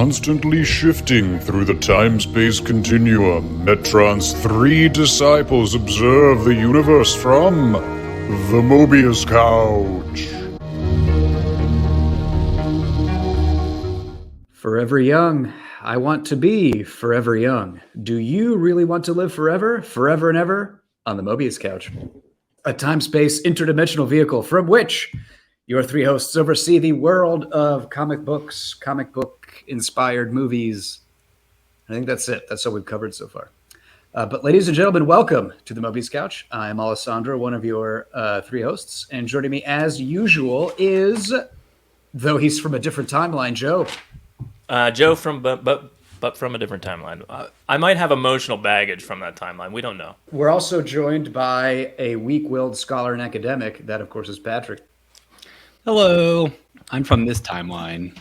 constantly shifting through the time-space continuum, Metron's three disciples observe the universe from the Mobius Couch. Forever young. I want to be forever young. Do you really want to live forever, forever and ever? On the Mobius Couch, a time-space interdimensional vehicle from which your three hosts oversee the world of comic books, comic book-inspired movies. I think that's it. That's all we've covered so far. But ladies and gentlemen, welcome to the Mobius Couch. I'm Alessandro, one of your three hosts. And joining me as usual is, though he's from a different timeline, Joe. Joe from but from a different timeline. I might have emotional baggage from that timeline. We don't know. We're also joined by a weak-willed scholar and academic. That, of course, is Patrick. Hello. I'm from this timeline.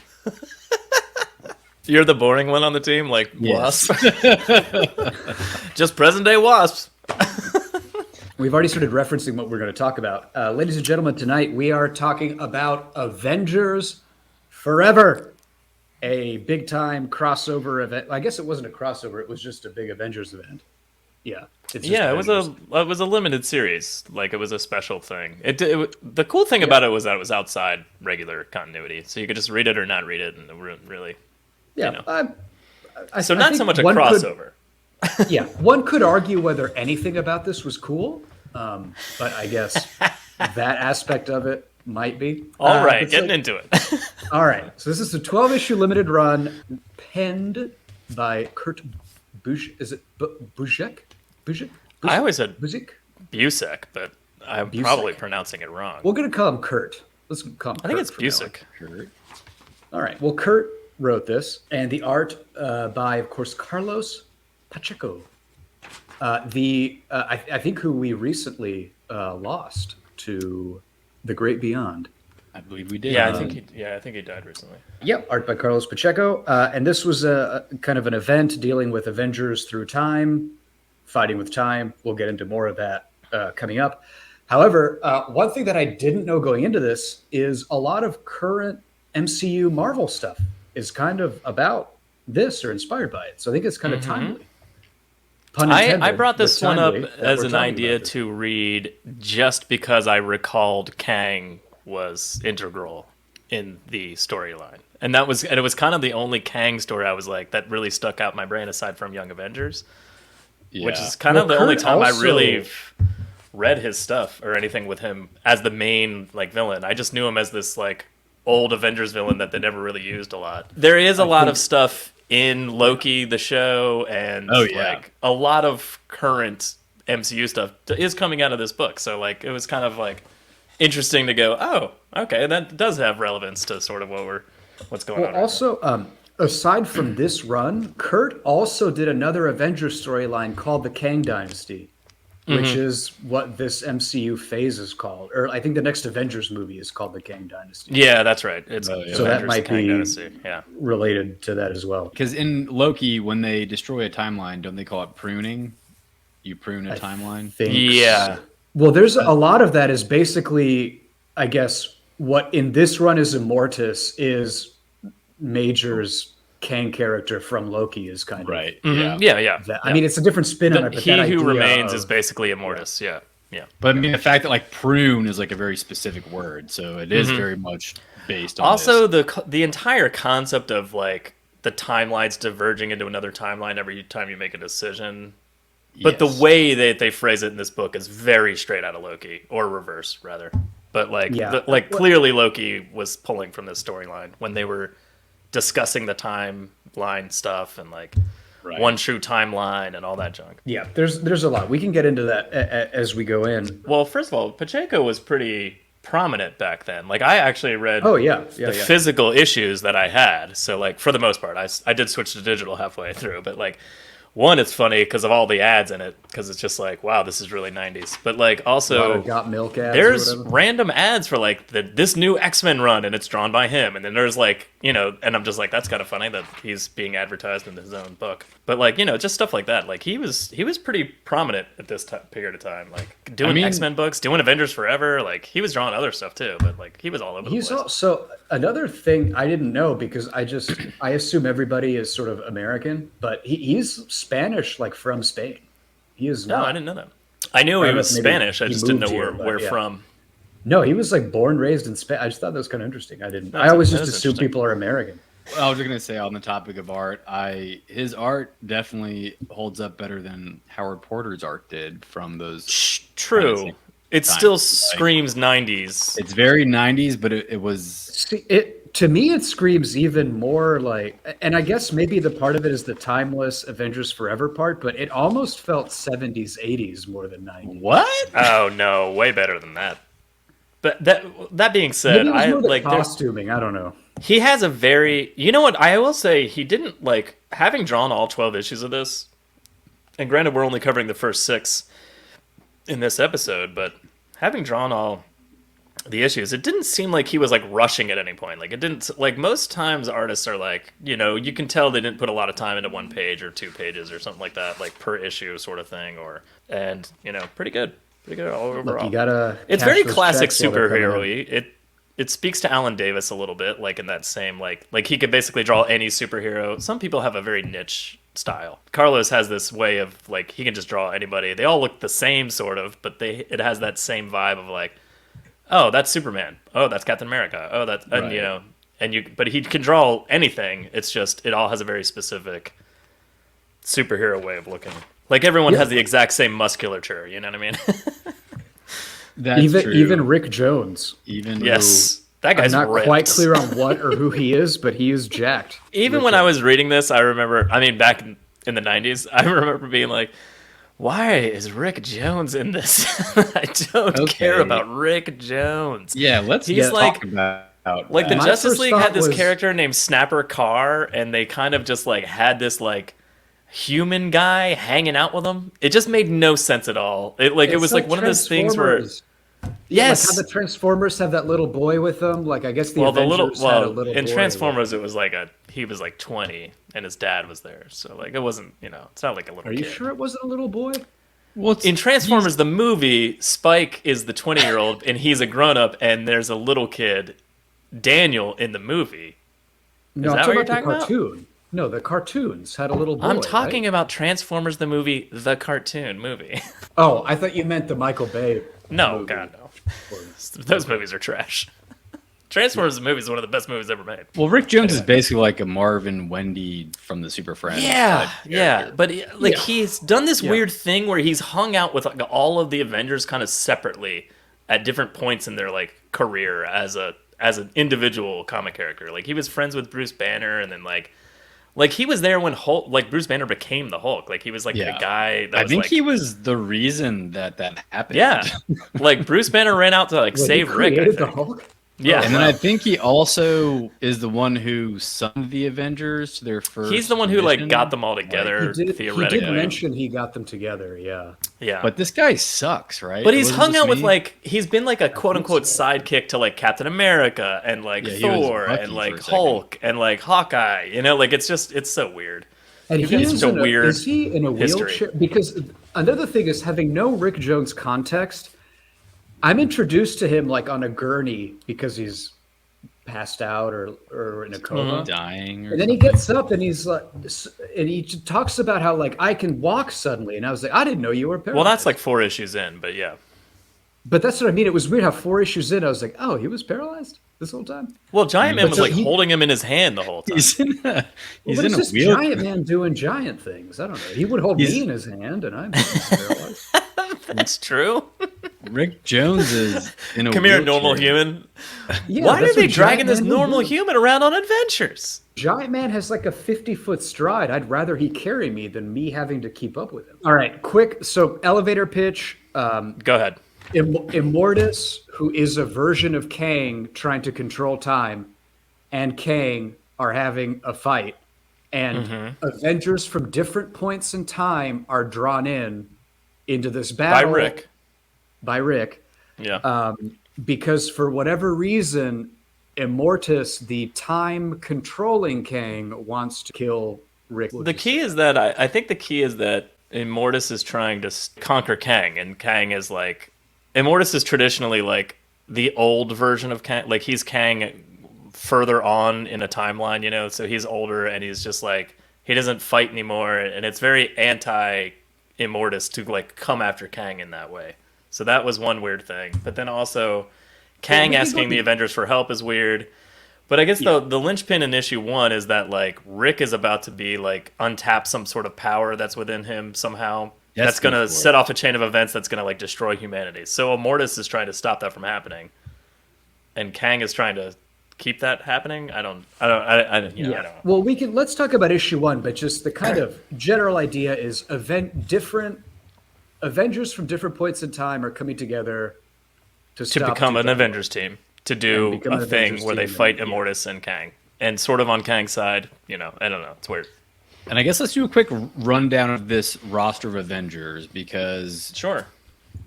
You're the boring one on the team, like Yes. Wasp. Just present-day Wasps. We've already started referencing what we're going to talk about. Ladies and gentlemen, tonight we are talking about Avengers Forever. A big-time crossover event. I guess it wasn't a crossover. It was just a big Avengers event. Yeah. It was a limited series. Like, it was a special thing. The cool thing about it was that it was outside regular continuity. So you could just read it or not read it, and it wouldn't really... Yeah. You know. I so not think so much a crossover. Yeah. One could argue whether anything about this was cool. But I guess that aspect of it might be. All right, getting into it. All right. So this is a 12-issue limited run penned by Kurt Busiek. Is it Busiek? Busiek? I always said Busiek? Busiek, but I'm Busiek. probably pronouncing it wrong. We're going to call him Kurt. Let's call him Kurt. I think it's from now Busiek. on. All right. Well, Kurt wrote this, and the art by, of course, Carlos Pacheco. I think who we recently lost to the great beyond. I believe we did. Yeah, I think he died recently. Yep, art by Carlos Pacheco. And this was a kind of an event dealing with Avengers through time, fighting with time. We'll get into more of that coming up. However, one thing that I didn't know going into this is a lot of current MCU Marvel stuff is kind of about this or inspired by it. So I think it's kind of timely. Pun intended, I brought this one up as an talking idea about this. to read just because I recalled Kang was integral in the storyline. And it was kind of the only Kang story I was like, that really stuck out in my brain aside from Young Avengers. Yeah. Which is kind of the only Kurt time I also- really read his stuff or anything with him as the main like villain. I just knew him as this like old Avengers villain that they never really used a lot. There is a lot of stuff in Loki, the show, and like a lot of current MCU stuff is coming out of this book. So like it was kind of like interesting to go, oh, okay, that does have relevance to sort of what's going on. Also, aside from this run, Kurt also did another Avengers storyline called the Kang Dynasty, which is what this MCU phase is called. Or I think the next Avengers movie is called the Kang Dynasty. Yeah, that's right. It's So Avengers that might Kang be Dynasty. Yeah. related to that as well. Because in Loki, when they destroy a timeline, don't they call it pruning? You prune a timeline? Yeah. Well, there's a lot of that is basically, I guess, what in this run is Immortus is Major's Kang character from Loki is kind of Right. Mhm. Yeah. Yeah. that. I mean, it's a different spin on it, but He that Who idea Remains of- is basically Immortus. Yeah. Yeah. But I mean, the fact that like prune is like a very specific word, so it is very much based on Also, this. the entire concept of like the timelines diverging into another timeline every time you make a decision. But Yes. the way that they phrase it in this book is very straight out of Loki, or reverse rather. But like, Yeah. clearly Loki was pulling from this storyline when they were discussing the timeline stuff and like Right. one true timeline and all that junk. Yeah, there's a lot. We can get into that as we go in. Well, first of all, Pacheco was pretty prominent back then. Like, I actually read the yeah. physical issues that I had. So, like, for the most part, I did switch to digital halfway through. But, like, one, it's funny because of all the ads in it, because it's just like, wow, this is really 90s. But, like, A lot also, of got milk ads. there's or whatever. random ads for, like, this new X-Men run, and it's drawn by him. And then there's, like, you know, and I'm just like, that's kind of funny that he's being advertised in his own book. But, like, you know, just stuff like that. Like, he was pretty prominent at this period of time. Like, doing X-Men books, doing Avengers Forever. Like, he was drawing other stuff, too. But, like, he was all over the place. Also Another thing I didn't know, because I assume everybody is sort of American, but he's Spanish, like from Spain. He is No, not. I didn't know that. I knew I he don't was know if maybe Spanish. I he just didn't know moved here, where but yeah. from. No, he was like born, raised in Spain. I just thought that was kind of interesting. I didn't. I That's- always that just is assume interesting. people are American. Well, I was gonna say on the topic of art, his art definitely holds up better than Howard Porter's art did from those. True. It time. still Like, screams 90s. It's very 90s, but it was. See, to me, it screams even more like, and I guess maybe the part of it is the timeless Avengers Forever part, but it almost felt 70s, 80s more than 90s. What? Oh no, way better than that. But that being said, Maybe it was I more the like costuming. I don't know. he has a very, you know what, I will say he didn't like having drawn all 12 issues of this. And granted we're only covering the first 6 in this episode, but having drawn all the issues, it didn't seem like he was like rushing at any point. Like it didn't, like most times artists are like, you know, you can tell they didn't put a lot of time into 1 page or 2 pages or something like that, like per issue sort of thing, and you know, pretty good all overall. Look, you gotta. It's cash very those classic checks while they're coming in. superhero-y. It speaks to Alan Davis a little bit, like in that same like he could basically draw any superhero. Some people have a very niche style. Carlos has this way of like he can just draw anybody. They all look the same sort of, but it has that same vibe of like, oh, that's Superman. Oh, that's Captain America. Oh, that's and Right. you know, but he can draw anything. It's just it all has a very specific superhero way of looking. Like everyone has the exact same musculature. You know what I mean? That's true. Even Rick Jones. Even Yes, that guy's I'm not ripped. quite clear on what or who he is, but he is jacked. Even when I was reading this, I remember, I mean, back in the 90s, I remember being like, why is Rick Jones in this? I don't care Okay. about Rick Jones. Yeah, let's He's talk like- about Like the that. My Justice first League thought had this was- character named Snapper Carr, and they kind of just like had this like human guy hanging out with them. It just made no sense at all. It It's was like one of those things where Transformers. yes, Like how the Transformers have that little boy with them. Like I guess the well the Avengers little had a little in boy Transformers it was like he was like 20 and his dad was there, so like it wasn't, you know, it's not like a little Are you kid. sure it wasn't a little boy? Well, In Transformers the movie, Spike is the 20-year-old and he's a grown-up, and there's a little kid, Daniel, in the movie. No, that I'm what you're talking about the talking about? cartoon. No, the cartoons had a little boy. I'm talking right? about Transformers the movie, the cartoon movie. Oh, I thought you meant the Michael Bay. No, movie. God, no. Those movies are trash. Transformers the movie is one of the best movies ever made. well, Rick Jones is basically like a Marvin Wendy from the Super Friends. Yeah, type yeah, character. but like Yeah. he's done this Yeah. weird thing where he's hung out with like all of the Avengers kind of separately at different points in their like career as an individual comic character. Like he was friends with Bruce Banner, and then like he was there when Hulk, like Bruce Banner became the Hulk. Like he was like Yeah. the guy that I was think like, he was the reason that happened. yeah, like Bruce Banner ran out to like Wait, he save Rick. I created the think. Hulk. Yeah, And then I think he also is the one who summoned the Avengers to their first. he's the one who like mission. got them all together He theoretically. did mention he got them together. Yeah. Yeah, But this guy sucks, right? But It he's wasn't hung just out with me? like he's been like a quote unquote so. sidekick to like Captain America and like Yeah, he was Thor Bucky and for like a second. Hulk and like Hawkeye. You know, like it's so weird. And You've he got is such a in weird is he in a history. wheelchair? Because another thing is having no Rick Jones context. I'm introduced to him like on a gurney because he's passed out or in a coma. dying. Or And then he something. gets up and he's like, and he talks about how like I can walk suddenly, and I was like, I didn't know you were paralyzed. Well, that's like 4 issues in, but yeah. But that's what I mean. It was weird how 4 issues in, I was like, oh, he was paralyzed this whole time. Well, Giant Man But was so like he- holding him in his hand the whole time. He's in a, he's But in it's a just wheel. Giant Man doing giant things. I don't know. He would hold He's- me in his hand, and I'm paralyzed. That's true. Rick Jones is in a Come here, wheelchair. normal human. Yeah, Why are that's they what dragging Giant this Man would normal do. human around on adventures? Giant Man has like a 50-foot stride. I'd rather he carry me than me having to keep up with him. All right, quick. So elevator pitch. Go ahead. Immortus, who is a version of Kang trying to control time, and Kang are having a fight. And Avengers from different points in time are drawn into this By battle. Rick. By Rick. Yeah. Because for whatever reason, Immortus, the time controlling Kang, wants to kill Rick. The key is that I think the key is that Immortus is trying to conquer Kang, and Kang is like Immortus is traditionally like the old version of Kang. Like he's Kang further on in a timeline, you know, so he's older and he's just like he doesn't fight anymore, and it's very anti Immortus to like come after Kang in that way. So that was one weird thing. But then also Kang asking the Avengers for help is weird. But I guess the linchpin in issue 1 is that like Rick is about to be like untap some sort of power that's within him somehow. That's going to set off a chain of events that's going to like destroy humanity. So Immortus is trying to stop that from happening, and Kang is trying to keep that happening. I don't know. Well, let's talk about issue 1, but just the kind of general idea is different Avengers from different points in time are coming together to become an Avengers team, to do a thing where they fight Immortus and Kang, and sort of on Kang's side. You know, I don't know. It's weird. And I guess let's do a quick rundown of this roster of Avengers, because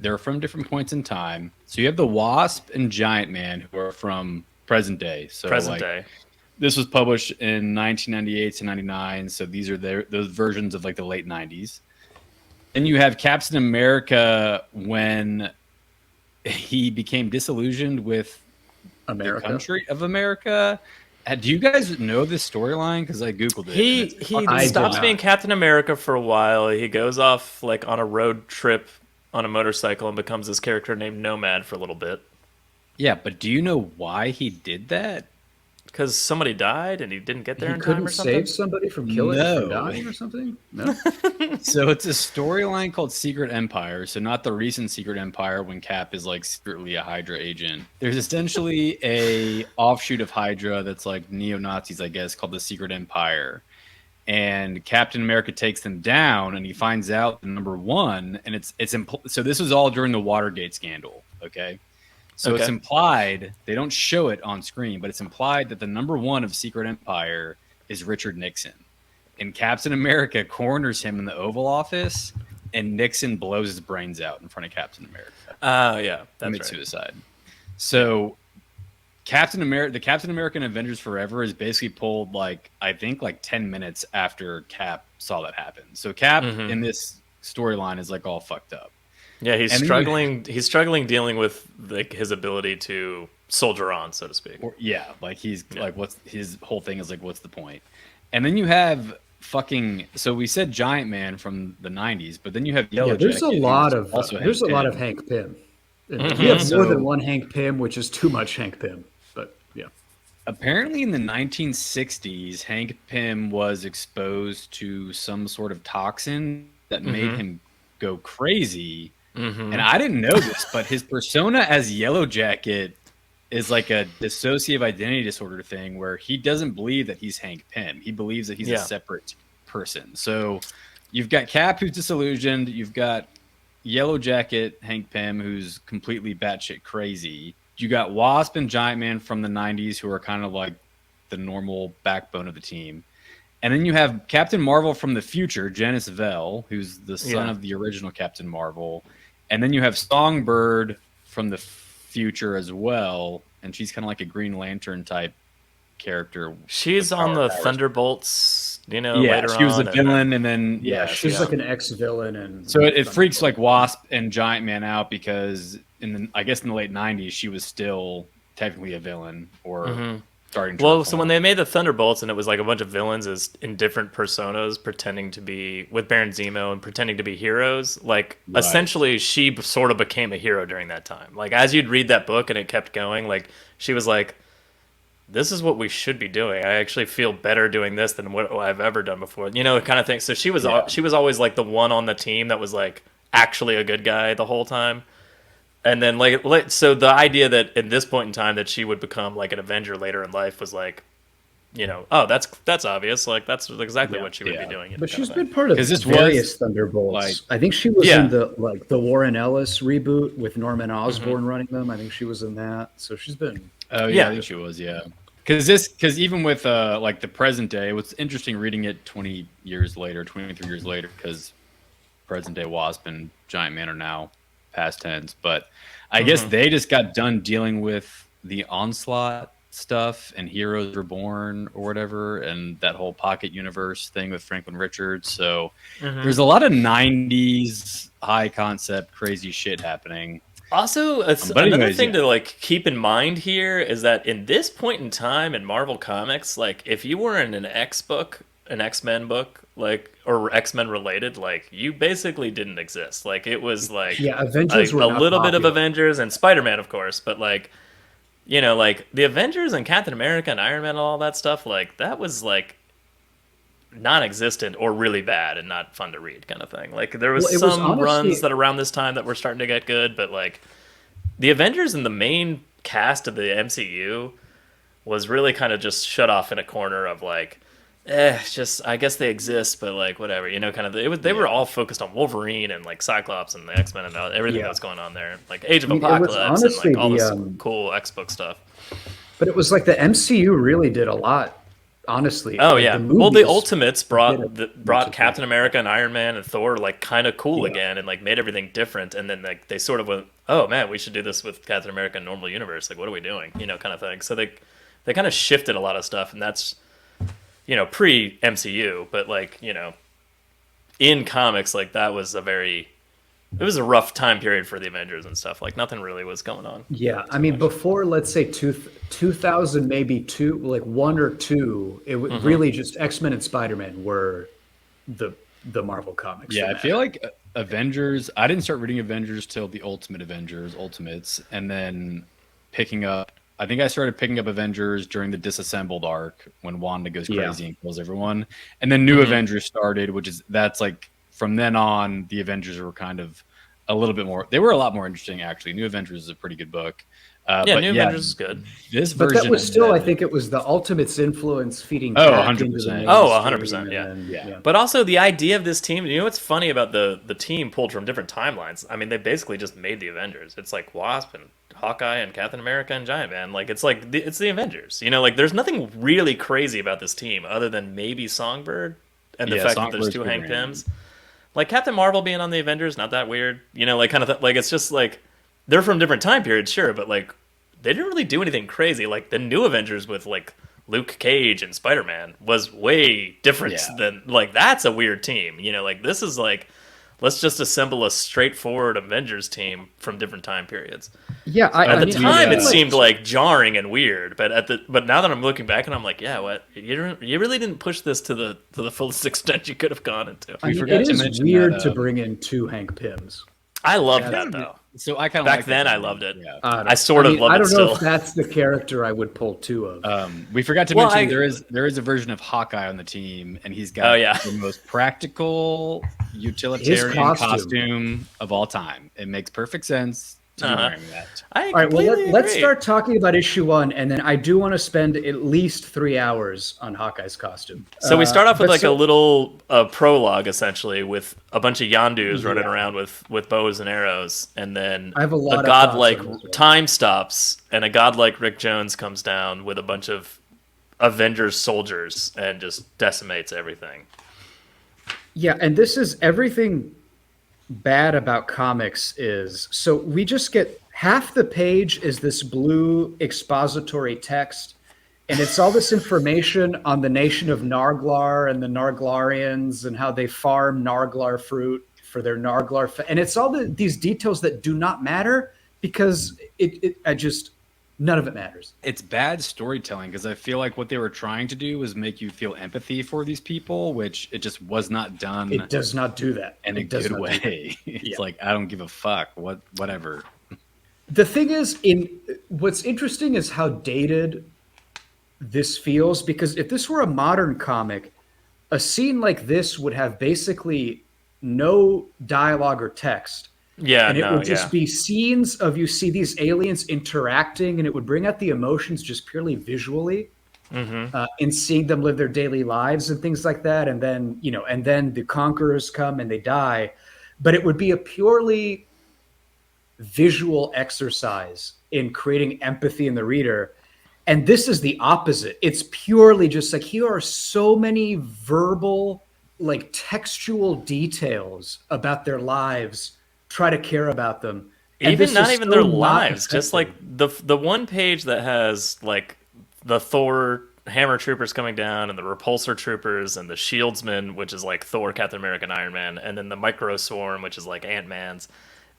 they're from different points in time. So you have the Wasp and Giant Man, who are from present day. So present day. This was published in 1998 to 99. So these are those versions of like the late 90s. Then you have Captain America when he became disillusioned with the country of America. Do you guys know this storyline? Because I Googled it. He stops being Captain America for a while. He goes off like on a road trip on a motorcycle and becomes this character named Nomad for a little bit. Yeah, but do you know why he did that? Because somebody died and he didn't get there in time or something? Save somebody from killing from dying or something? No. So it's a storyline called Secret Empire. So not the recent Secret Empire when Cap is like secretly a Hydra agent. There's essentially a offshoot of Hydra that's like neo-Nazis, I guess, called the Secret Empire. And Captain America takes them down, and he finds out the number 1, and so this was all during the Watergate scandal, okay? So it's implied, they don't show it on screen, but it's implied that the number 1 of Secret Empire is Richard Nixon. And Captain America corners him in the Oval Office, and Nixon blows his brains out in front of Captain America. Yeah, that's right. Suicide. So the Captain American Avengers Forever is basically pulled I think 10 minutes after Cap saw that happen. So Cap in this storyline is like all fucked up. Yeah, he's struggling. He's struggling dealing with his ability to soldier on, so to speak. What's his whole thing is like, what's the point? And then you have so we said Giant Man from the 90s, but then you have Yellow Jacket. There's a lot of Hank Pym. We have more than one Hank Pym, which is too much Hank Pym. But yeah. Apparently in the 1960s, Hank Pym was exposed to some sort of toxin that made him go crazy. And I didn't know this, but his persona as Yellow Jacket is like a dissociative identity disorder thing where he doesn't believe that he's Hank Pym. He believes that he's a separate person. So you've got Cap, who's disillusioned. You've got Yellow Jacket, Hank Pym, who's completely batshit crazy. You got Wasp and Giant Man from the 90s, who are kind of like the normal backbone of the team. And then you have Captain Marvel from the future, Janice Vell, who's the son of the original Captain Marvel. And then you have Songbird from the future as well, and she's kind of like a Green Lantern type character. She's on the Thunderbolts, later on. She was a villain, and then she's like an ex-villain, and so it freaks like Wasp and Giant Man out because I guess in the late 90s she was still technically a villain or starting to Well, so when they made the Thunderbolts and it was like a bunch of villains in different personas pretending to be with Baron Zemo and pretending to be heroes, essentially she sort of became a hero during that time. Like as you'd read that book and it kept going, like she was like, this is what we should be doing. I actually feel better doing this than what I've ever done before. Kind of thing. So she was always like the one on the team that was like actually a good guy the whole time. And then so the idea that at this point in time that she would become like an Avenger later in life was like, that's obvious. Like that's exactly what she would be doing. But she's been part of various Thunderbolts. I think she was in the Warren Ellis reboot with Norman Osborn running them. I think she was in that. So she's been. Oh yeah, I think she was. Yeah. Because even with the present day, it was interesting reading it 23 years later, because present day Wasp and Giant Man are now past tense, but I guess they just got done dealing with the Onslaught stuff and Heroes Reborn or whatever, and that whole Pocket Universe thing with Franklin Richards. So there's a lot of 90s high concept crazy shit happening. Also, But another anyways, thing yeah. to like keep in mind here is that in this point in time in Marvel Comics, like if you were in an an X-Men book, like or X-Men related, like you basically didn't exist. Like it was like Yeah, Avengers were a not little bit of popular. Avengers and Spider-Man, of course, but like like the Avengers and Captain America and Iron Man and all that stuff, like that was like non-existent or really bad and not fun to read kind of thing. Like there was Well, it was some runs honestly, that around this time that were starting to get good, but like the Avengers and the main cast of the MCU was really kind of just shut off in a corner of like, just I guess they exist, but like whatever, kind of. They were all focused on Wolverine and like Cyclops and the X-Men and everything that yeah. was going on there, like Age I of mean, it was Apocalypse and honestly like all the this cool X-book stuff. but it was like the MCU really did a lot. Honestly, Oh like yeah. the Well, the movies Ultimates did much brought of that. Captain America and Iron Man and Thor like kind of cool Yeah. again and like made everything different. And then like they sort of went, oh man, we should do this with Captain America and normal universe. Like, what are we doing? Kind of thing. So they kind of shifted a lot of stuff, and that's pre MCU, but like in comics, like that was it was a rough time period for the Avengers and stuff. Like nothing really was going on. Yeah, I mean, before let's say 2000, maybe two, like one or two, it would really just X-Men and Spider-Man were the Marvel comics. Yeah, that I feel mattered. like Avengers. I didn't start reading Avengers till the Ultimate Avengers, Ultimates, and then picking up. I think I started picking up Avengers during the Disassembled arc when Wanda goes Yeah. crazy and kills everyone, and then New Avengers started, that's like from then on the Avengers were kind of a little bit more. They were a lot more interesting actually. New Avengers is a pretty good book. Yeah, But New Avengers is good. This But version that was of still, I the- think it was the Ultimates influence feeding Oh, back 100%. into the Oh, mainstream, 100%, yeah. and Yeah. But also the idea of this team, what's funny about the team pulled from different timelines? I mean, they basically just made the Avengers. It's like Wasp and Hawkeye and Captain America and Giant Man. Like it's like it's the Avengers. Like there's nothing really crazy about this team other than maybe Songbird and the fact that there's Songbird's two pretty Hank random. Pyms. Like Captain Marvel being on the Avengers, not that weird. Like kind of like it's just like they're from different time periods, sure, but like they didn't really do anything crazy. Like the new Avengers with like Luke Cage and Spider-Man was way different Yeah. than like that's a weird team. Like this is like let's just assemble a straightforward Avengers team from different time periods. yeah. At the time, I it feel seemed like like jarring and weird, but now that I'm looking back and I'm like, yeah, what you really didn't push this to the fullest extent you could have gone into. I mean, forgot it to is mention weird that, to bring in two Hank Pyms. I loved Yeah. that though. So I kind of Back then, I loved it. Yeah. I sort of love I it don't know still. if that's the character I would pull two of. We forgot to Well, mention I- there is a version of Hawkeye on the team, and he's got Oh, yeah. the most practical utilitarian costume. costume of all time. It makes perfect sense to be Uh-huh. wearing that. I All right, well, completely let's agree. start talking about issue one, and then I do want to spend at least 3 hours on Hawkeye's costume. So we start off with but like so- a little prologue, essentially, with a bunch of Yandus running Yeah. around with bows and arrows, and then I have a lot of godlike thoughts on this one. time stops, and a godlike Rick Jones comes down with a bunch of Avengers soldiers and just decimates everything. Yeah, and this is everything bad about comics is so we just get half the page is this blue expository text, and it's all this information on the nation of Narglar and the Narglarians and how they farm Narglar fruit for their Narglar, and it's all these details that do not matter because I just none of it matters. It's bad storytelling because I feel like what they were trying to do was make you feel empathy for these people, which it just was not done It does not do that. in a It does good not do that. way. It's Yeah. like I don't give a fuck. Whatever. The thing is, in what's interesting is how dated this feels, because if this were a modern comic, a scene like this would have basically no dialogue or text. Yeah, And it no, would just yeah. be scenes of you see these aliens interacting, and it would bring out the emotions just purely visually, in seeing them live their daily lives and things like that. And then, and then the conquerors come and they die, but it would be a purely visual exercise in creating empathy in the reader. And this is the opposite. It's purely just like here are so many verbal, like textual details about their lives. Try to care about them. And Even this not is even so their not lives, just like effective. the one page that has like the Thor hammer troopers coming down and the repulsor troopers and the shieldsmen, which is like Thor, Captain America, and Iron Man, and then the micro swarm, which is like Ant-Man's.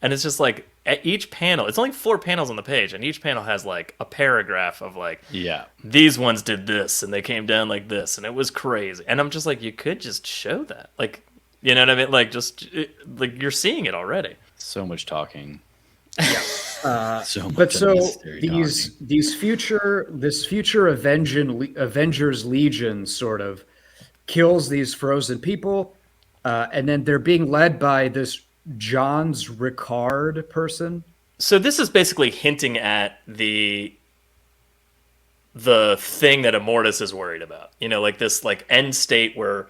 And it's just like at each panel, it's only 4 panels on the page, and each panel has like a paragraph of like, these ones did this, and they came down like this, and it was crazy. And I'm just like, you could just show that, like, you know what I mean? Like, just like you're seeing it already. So much talking. But so this future Avengers Legion sort of kills these frozen people, and then they're being led by this Johns Ricard person. So this is basically hinting at the thing that Immortus is worried about. You know, like this like end state where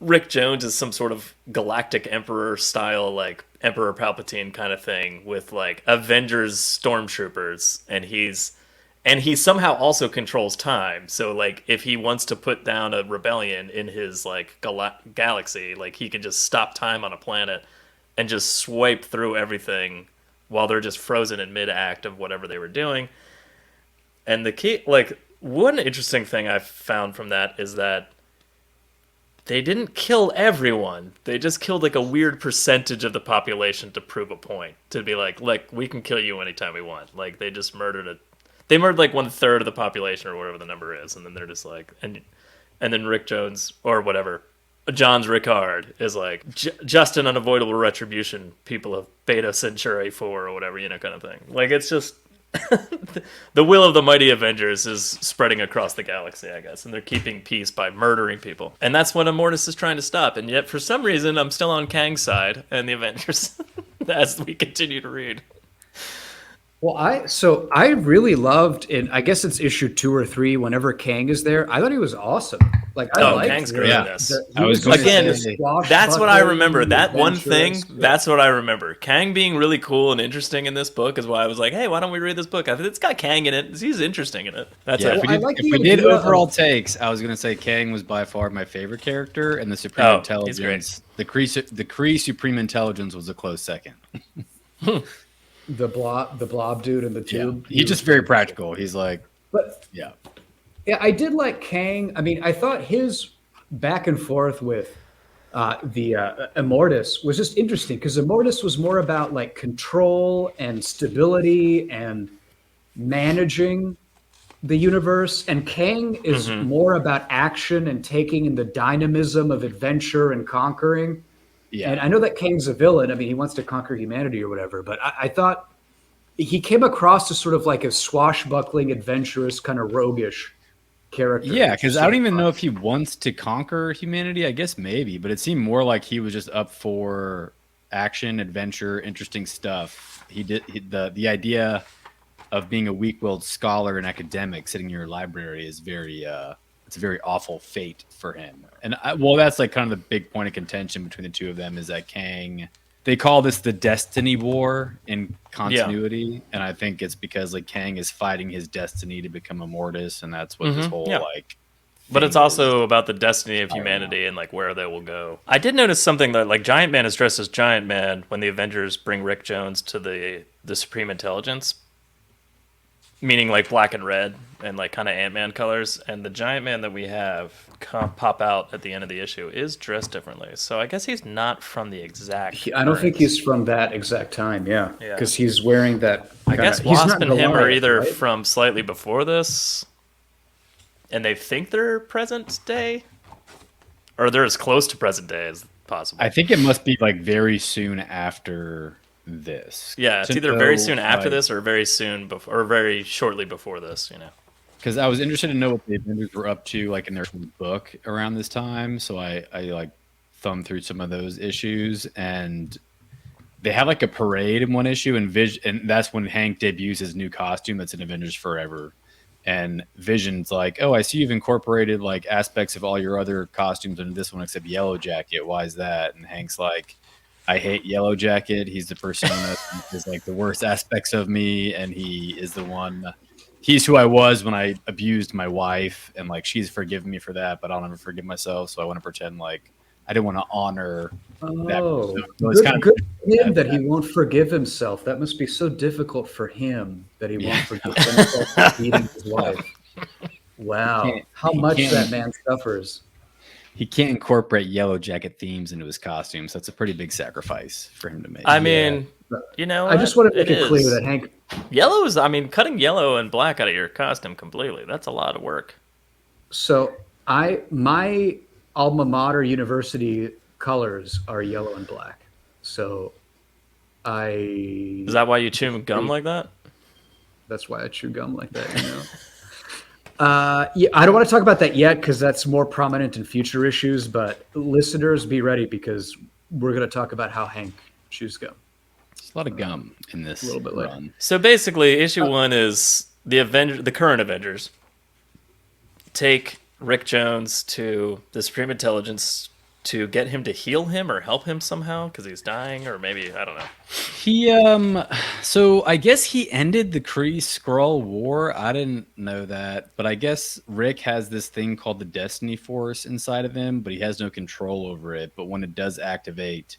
Rick Jones is some sort of galactic emperor style, like Emperor Palpatine kind of thing with like Avengers stormtroopers, and he somehow also controls time. So like if he wants to put down a rebellion in his like galaxy, like he can just stop time on a planet and just swipe through everything while they're just frozen in mid-act of whatever they were doing. And the key, like, one interesting thing I found from that is that they didn't kill everyone. They just killed like a weird percentage of the population to prove a point. To be like, we can kill you anytime we want. Like they just murdered like 1/3 of the population or whatever the number is, and then they're just like, and then Rick Jones or whatever, Johns Ricard is like, just an unavoidable retribution, people of Beta Centauri 4 or whatever, you know, kind of thing. Like it's just the will of the mighty Avengers is spreading across the galaxy, I guess, and they're keeping peace by murdering people. And that's what Immortus is trying to stop. And yet, for some reason, I'm still on Kang's side and the Avengers as we continue to read. Well, I really loved I guess it's issue 2 or 3. Whenever Kang is there, I thought he was awesome. Like Kang's great in this. That's what I remember. That one thing. That's what I remember. Kang being really cool and interesting in this book is why I was like, hey, why don't we read this book? It's got Kang in it. He's interesting in it. That's it. If we did overall takes, I was gonna say Kang was by far my favorite character, and the Supreme Intelligence, the Kree Supreme Intelligence was a close second. The blob dude in the tube. He's just very practical. He's like, yeah, I did like Kang. I mean, I thought his back and forth with the Immortus was just interesting because Immortus was more about like control and stability and managing the universe, and Kang is more about action and taking in the dynamism of adventure and conquering. Yeah. And I know that Kang's a villain. I mean, he wants to conquer humanity or whatever, but I thought he came across as sort of like a swashbuckling, adventurous, kind of roguish character. Yeah, because I don't even know if he wants to conquer humanity. I guess maybe, but it seemed more like he was just up for action, adventure, interesting stuff. The idea of being a weak-willed scholar and academic sitting in your library is it's a very awful fate for him. And that's like kind of the big point of contention between the two of them is that Kang, they call this the Destiny War in continuity. And I think it's because like Kang is fighting his destiny to become Immortus. And that's what this whole but it's also about the destiny of humanity and like where they will go. I did notice something that like Giant Man is dressed as Giant Man when the Avengers bring Rick Jones to the Supreme Intelligence, meaning like black and red and like kind of Ant-Man colors, and the Giant Man that we have pop out at the end of the issue is dressed differently. So I guess he's not from the exact. I don't think he's from that exact time. Yeah, because he's wearing that. I guess Wasp and him are either from slightly before this, and they think they're present day, or they're as close to present day as possible. I think it must be like very soon after this. Yeah, it's either very soon after this or very soon before, or very shortly before this, you know. Because I was interested to know what the Avengers were up to like in their book around this time, so I like thumbed through some of those issues, and they have like a parade in one issue, and that's when Hank debuts his new costume that's in Avengers Forever. And Vision's like, oh, I see you've incorporated like aspects of all your other costumes into this one except Yellow Jacket. Why is that? And Hank's like, I hate Yellow Jacket. He's the persona that is like the worst aspects of me, and he is the one. He's who I was when I abused my wife, and like she's forgiven me for that, but I'll never forgive myself. So I want to pretend like I didn't want to honor that. So it's good for him that he won't forgive himself. That must be so difficult for him that he won't forgive himself for beating his wife. Wow, how much that man suffers. He can't incorporate Yellow Jacket themes into his costumes. That's a pretty big sacrifice for him to make. I mean, You know, I just want to make it clear is. that Hank. Yellow is, I mean, cutting yellow and black out of your costume completely. That's a lot of work. So my alma mater university colors are yellow and black. So Is that why you chew gum like that? that's why I chew gum like that. Yeah, I don't want to talk about that yet because that's more prominent in future issues. But listeners, be ready because we're going to talk about how Hank chews gum. There's a lot of gum in this A little bit later. run. So basically, issue 1 is the current Avengers take Rick Jones to the Supreme Intelligence to get him to heal him or help him somehow because he's dying, or maybe I don't know. He so I guess he ended the Kree Skrull War. I didn't know that, but I guess Rick has this thing called the Destiny Force inside of him, but he has no control over it. But when it does activate,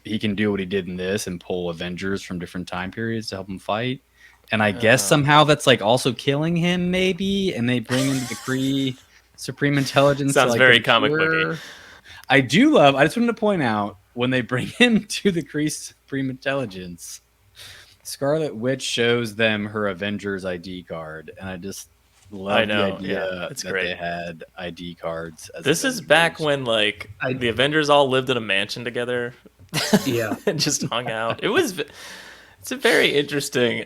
he can do what he did in this and pull Avengers from different time periods to help him fight. And I guess somehow that's like also killing him, maybe. And they bring him to the Kree Supreme Intelligence. Sounds like very comic booky. I just wanted to point out when they bring him to the Kree Supreme Intelligence, Scarlet Witch shows them her Avengers ID card, and I just love the idea that great. they had ID cards. As This Avengers. is back when the Avengers all lived in a mansion together. Yeah, and just hung out. It's a very interesting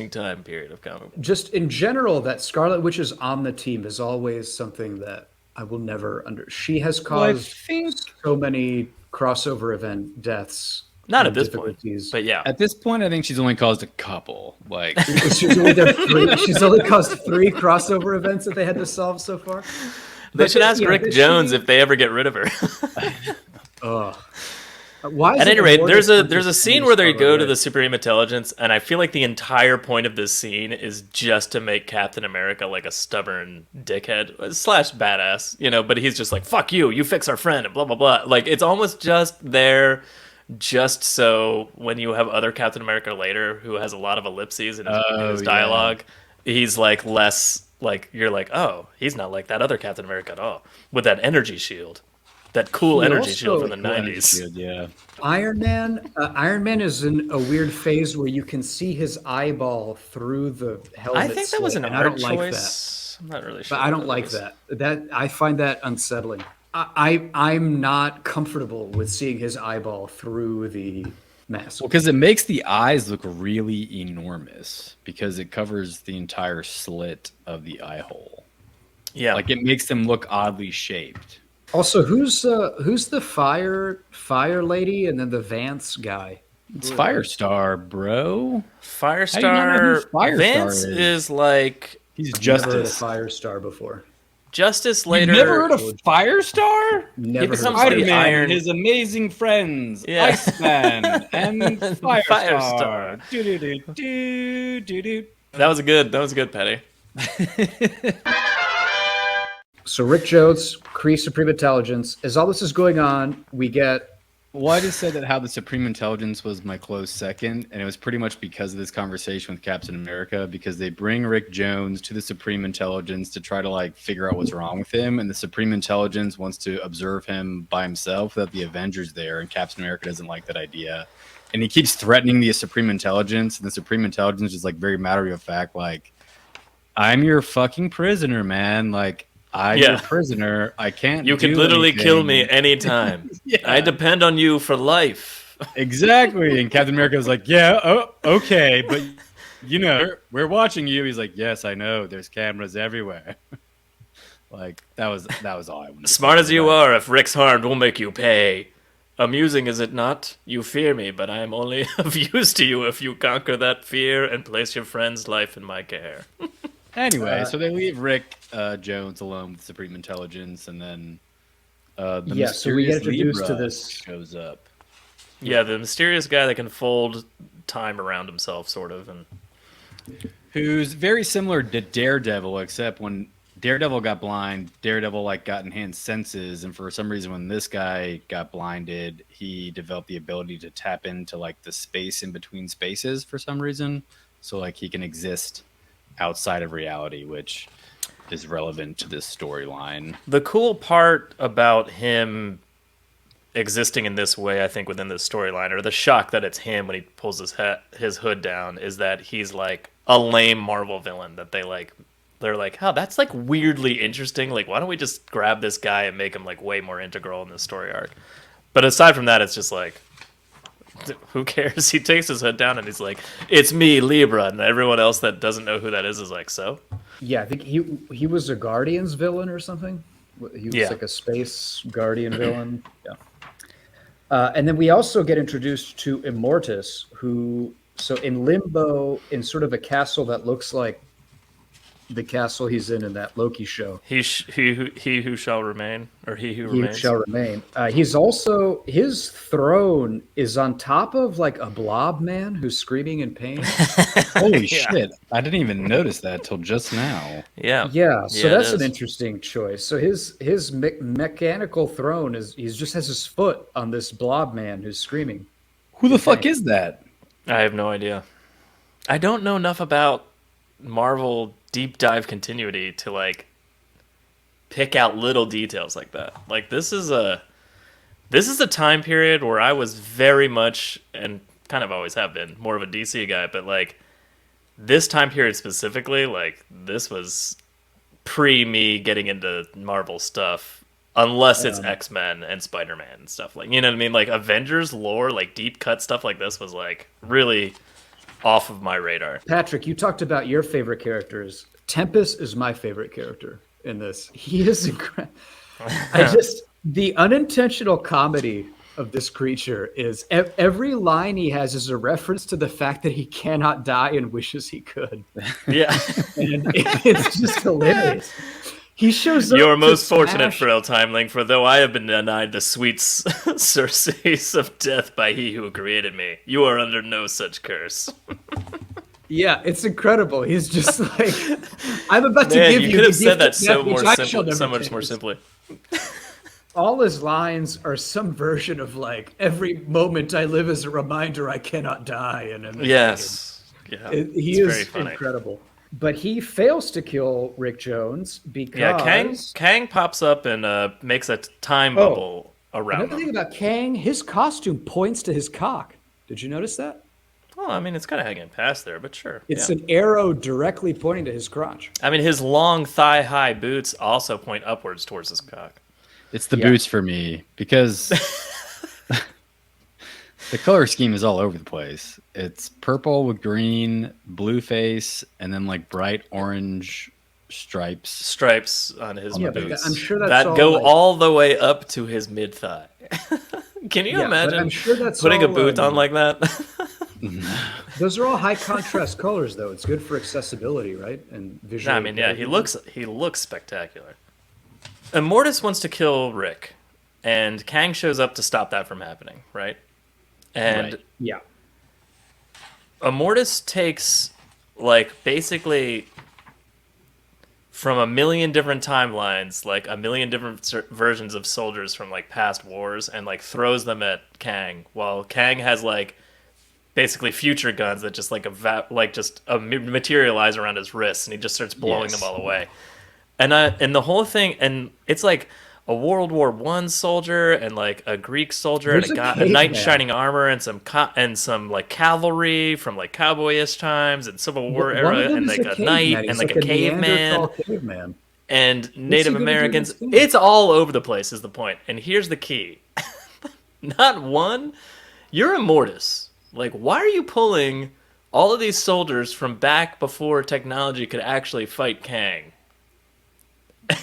time period of comic book. just in general, that Scarlet Witch is on the team is always something that I will never She has caused so many crossover event deaths. Not at this point, but yeah. At this point, I think she's only caused a couple. Like she's only caused 3 crossover events that they had to solve so far. They should ask Rick Jones if they ever get rid of her. Why? At any rate, there's a scene where they go to the Supreme Intelligence, and I feel like the entire point of this scene is just to make Captain America like a stubborn dickhead / badass, But he's just like, "Fuck you, you fix our friend," and blah blah blah. Like it's almost just there, just so when you have other Captain America later who has a lot of ellipses in his dialogue, he's like less like you're like, oh, he's not like that other Captain America at all with that energy shield. That cool energy shield from the 90s. Yeah. Iron Man is in a weird phase where you can see his eyeball through the helmet. I think that was an art choice. Like that. I'm not really sure. But I don't like that. I find that unsettling. I'm not comfortable with seeing his eyeball through the mask. Well, because it makes the eyes look really enormous because it covers the entire slit of the eye hole. Yeah. Like it makes them look oddly shaped. Also, who's the fire lady and then the Vance guy? It's Firestar, bro. Firestar. Vance is like he's Never heard of Justice. Firestar before. Justice later. You've never heard of Firestar? Never He heard becomes of the Spider-Man Firestar. Iron- and his amazing friends, Yeah. Iceman and Firestar. Firestar. Do-do-do-do-do-do. That was good, Patty. So Rick Jones, Kree Supreme Intelligence. As all this is going on, we get Well, I just said that how the Supreme Intelligence was my close second, and it was pretty much because of this conversation with Captain America, because they bring Rick Jones to the Supreme Intelligence to try to like figure out what's wrong with him, and the Supreme Intelligence wants to observe him by himself without the Avengers there, and Captain America doesn't like that idea. And he keeps threatening the Supreme Intelligence, and the Supreme Intelligence is like very matter of fact, like, I'm your fucking prisoner, man. Like, I'm your prisoner. I can't. You can literally kill me anytime. Yeah. I depend on you for life. Exactly. And Captain America was like, yeah, okay, but we're watching you. He's like, yes, I know. There's cameras everywhere. Like that was all I wanted. Smart as you are, if Rick's harmed, we'll make you pay. Amusing, is it not? You fear me, but I am only of use to you if you conquer that fear and place your friend's life in my care. Anyway, so they leave Rick Jones alone with Supreme Intelligence, and then so we get introduced to Libra this shows up. Yeah, the mysterious guy that can fold time around himself, sort of, and Who's very similar to Daredevil, except when Daredevil got blind, Daredevil like got enhanced senses, and for some reason when this guy got blinded, he developed the ability to tap into like the space in between spaces for some reason. So like he can exist outside of reality, which is relevant to this storyline. the cool part about him existing in this way, I think, within this storyline, or the shock that it's him when he pulls his hood down, is that he's like a lame Marvel villain that they're like, oh, that's like weirdly interesting. Like, why don't we just grab this guy and make him like way more integral in this story arc? But aside from that, it's just like, who cares? He takes his hood down and he's like, it's me, Libra, and everyone else that doesn't know who that is like, so? Yeah, I think he was a Guardians villain or something. He was like a space Guardian villain. Yeah. And then we also get introduced to Immortus, who, so in Limbo, in sort of a castle that looks like the castle he's in that Loki show. He who shall remain, or he who He remains. shall remain. He's also, his throne is on top of like a blob man who's screaming in pain. Holy shit! I didn't even notice that till just now. Yeah. Yeah, so that's an is. interesting choice. So his mechanical throne he just has his foot on this blob man who's screaming. Who the fuck is that? I have no idea. I don't know enough about Marvel deep dive continuity to like pick out little details like that. Like this is a time period where I was very much, and kind of always have been, more of a DC guy, but like this time period specifically, like this was pre me getting into Marvel stuff, unless it's X-Men and Spider-Man and stuff, like, you know what I mean? Like Avengers lore, like deep cut stuff like this was like really off of my radar. Patrick, you talked about your favorite characters. Tempest is my favorite character in this. He is incredible. The unintentional comedy of this creature is every line he has is a reference to the fact that he cannot die and wishes he could. Yeah. And it's just hilarious. He shows up. You are to most fortunate, smash- frail timeling, for though I have been denied the sweet surcease of death by he who created me, you are under no such curse. Yeah, it's incredible. He's just like, I'm about to Man, give you you could the have said gift that of so death, more which I shall simple, never so much taste. more simply. All his lines are some version of like, every moment I live is a reminder I cannot die. And Yes. Yeah. he it's very is funny. incredible. But he fails to kill Rick Jones because Yeah, Kang pops up and makes a time bubble around another thing him. about Kang, his costume points to his cock. Did you notice that? Well, I mean, it's kind of hanging past there, but sure. It's yeah. an arrow directly pointing to his crotch. I mean, his long thigh-high boots also point upwards towards his cock. It's the boots for me because the color scheme is all over the place. It's purple with green, blue face, and then like bright orange stripes. Stripes on his But boots I'm sure that's that all, go like- all the way up to his mid-thigh. Can you but imagine I'm sure that's putting a all, boot on like that? Those are all high contrast colors, though. It's good for accessibility, right? And visual. I mean, yeah, he looks spectacular. Immortus wants to kill Rick, and Kang shows up to stop that from happening, right? And Right. Yeah. Immortus takes, like, basically from a million different timelines, like a million different versions of soldiers from like past wars, and like throws them at Kang, while Kang has like basically future guns that just materialize around his wrists, and he just starts blowing them all away. And the whole thing, and it's like a World War I soldier and like a Greek soldier There's and a a knight in caveman. shining armor and some like cavalry from like cowboyish times and Civil War One era, of them and is like a knight caveman. and He's like a caveman Neanderthal caveman. and Native gonna do Americans. this thing? It's all over the place is the point. And here's the key. Not one, you're Immortus. Like, why are you pulling all of these soldiers from back before technology could actually fight Kang?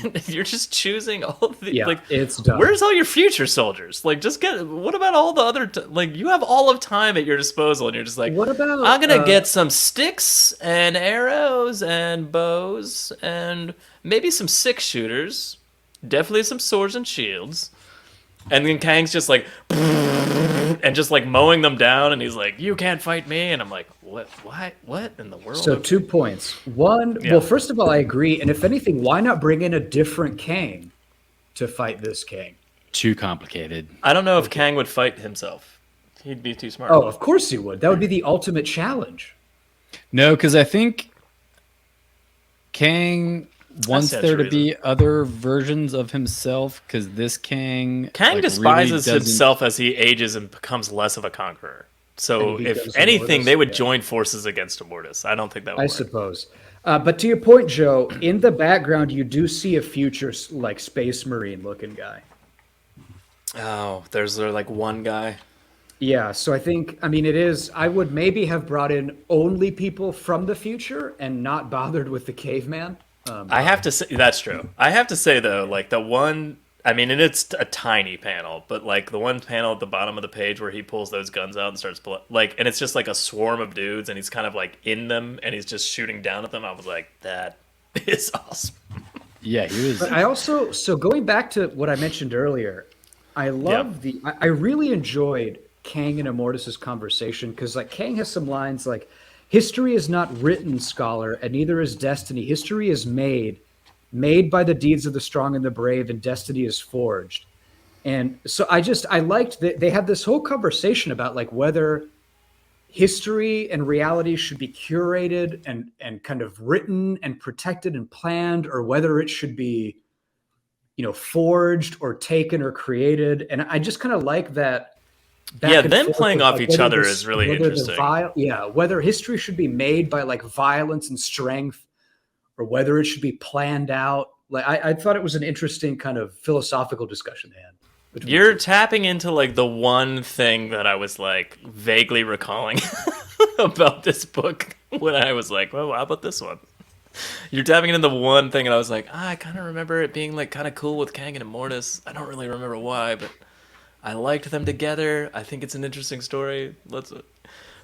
And you're just choosing all of the Yeah, like. it's dumb. Where's all your future soldiers? Like, just get. What about all the other? Like, you have all of time at your disposal, and you're just like, What about, I'm gonna get some sticks and arrows and bows and maybe some 6-shooters, definitely some swords and shields. And then Kang's just like, and just like mowing them down, and he's like, "You can't fight me," and I'm like, "What? What in the world?" So 2 points. One, Yeah. well, first of all, I agree. And if anything, why not bring in a different Kang to fight this Kang? Too complicated. I don't know if Kang would fight himself. He'd be too smart. Oh, of course he would. That would be the ultimate challenge. No, because I think Kang wants stands there to to be other versions of himself because this Kang despises really himself as he ages and becomes less of a conqueror. So And he if becomes anything, Immortus, they would yeah. join forces against Immortus. I don't think that would I work. suppose. But to your point, Joe, in the background, you do see a future like Space Marine looking guy. Oh, there's like one guy. Yeah, so I mean, it is. I would maybe have brought in only people from the future and not bothered with the caveman. I have to say that's true. I have to say though, like the one, I mean, and it's a tiny panel, but like the one panel at the bottom of the page where he pulls those guns out and starts and it's just like a swarm of dudes, and he's kind of like in them, and he's just shooting down at them. I was like, that is awesome. Yeah, he was. But I also, so going back to what I mentioned earlier, I love I really enjoyed Kang and Immortus' conversation because like Kang has some lines like, history is not written, scholar, and neither is destiny. History is made by the deeds of the strong and the brave, and destiny is forged. And so I liked that they had this whole conversation about like whether history and reality should be curated and kind of written and protected and planned, or whether it should be, forged or taken or created. And I just kind of like that. Them playing off each other is really interesting. Whether history should be made by like violence and strength, or whether it should be planned out. Like I thought it was an interesting kind of philosophical discussion they had. You're tapping into like the one thing that I was like vaguely recalling about this book when I was like, well, how about this one? You're tapping into the one thing, and I was like, I kind of remember it being like kind of cool with Kang and Immortus. I don't really remember why, but I liked them together. I think it's an interesting story.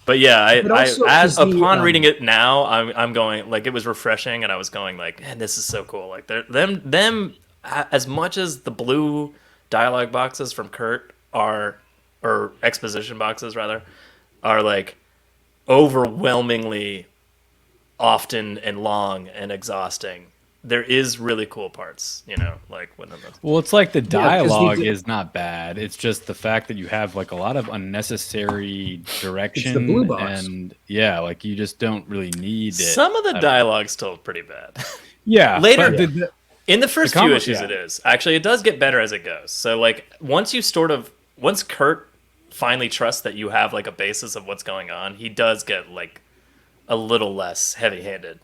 But yeah, upon reading it now, I'm going like, it was refreshing, and I was going like, man, this is so cool. Like them as much as the blue dialogue boxes from Kurt or exposition boxes rather, are like overwhelmingly often and long and exhausting. There is really cool parts, like when well, it's like the dialogue is not bad. It's just the fact that you have like a lot of unnecessary direction. It's the blue box. And like you just don't really need it. Some of the dialogue's still pretty bad. Yeah. Later, in the first few issues, it is. Actually, it does get better as it goes. So like once Kurt finally trusts that you have like a basis of what's going on, he does get like a little less heavy-handed.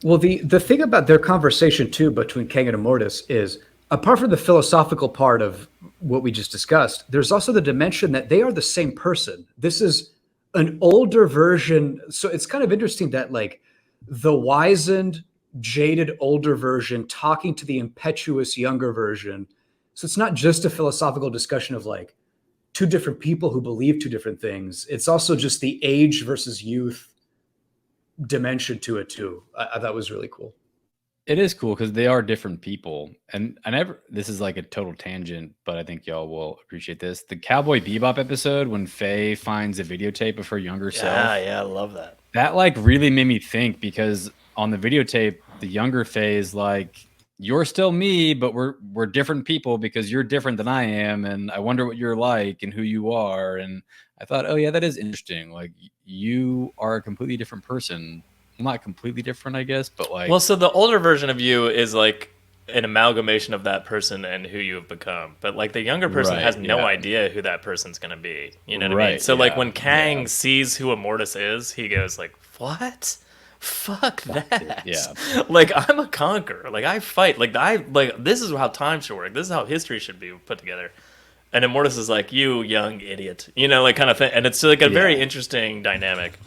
Well, the thing about their conversation too between Kang and Immortus is, apart from the philosophical part of what we just discussed, there's also the dimension that they are the same person. This is an older version, so it's kind of interesting that like the wizened, jaded older version talking to the impetuous younger version. So it's not just a philosophical discussion of like two different people who believe two different things. It's also just the age versus youth dimension to it too. I thought was really cool. It is cool because they are different people. And this is like a total tangent, but I think y'all will appreciate this. The Cowboy Bebop episode when Faye finds a videotape of her younger self. Yeah, I love that. That like really made me think, because on the videotape, the younger Faye is like, you're still me, but we're different people because you're different than I am. And I wonder what you're like and who you are. And I thought, oh yeah, that is interesting. Like you are a completely different person. Well, not completely different, I guess, but like. Well, so the older version of you is like an amalgamation of that person and who you have become. But like the younger person has no idea who that person's going to be. You know what I mean? So like when Kang sees who Immortus is, he goes like, what? Fuck that. Yeah. Like I'm a conqueror. Like I fight. Like this is how time should work. This is how history should be put together. And Immortus is like, you young idiot. Like kind of thing. And it's like a very interesting dynamic.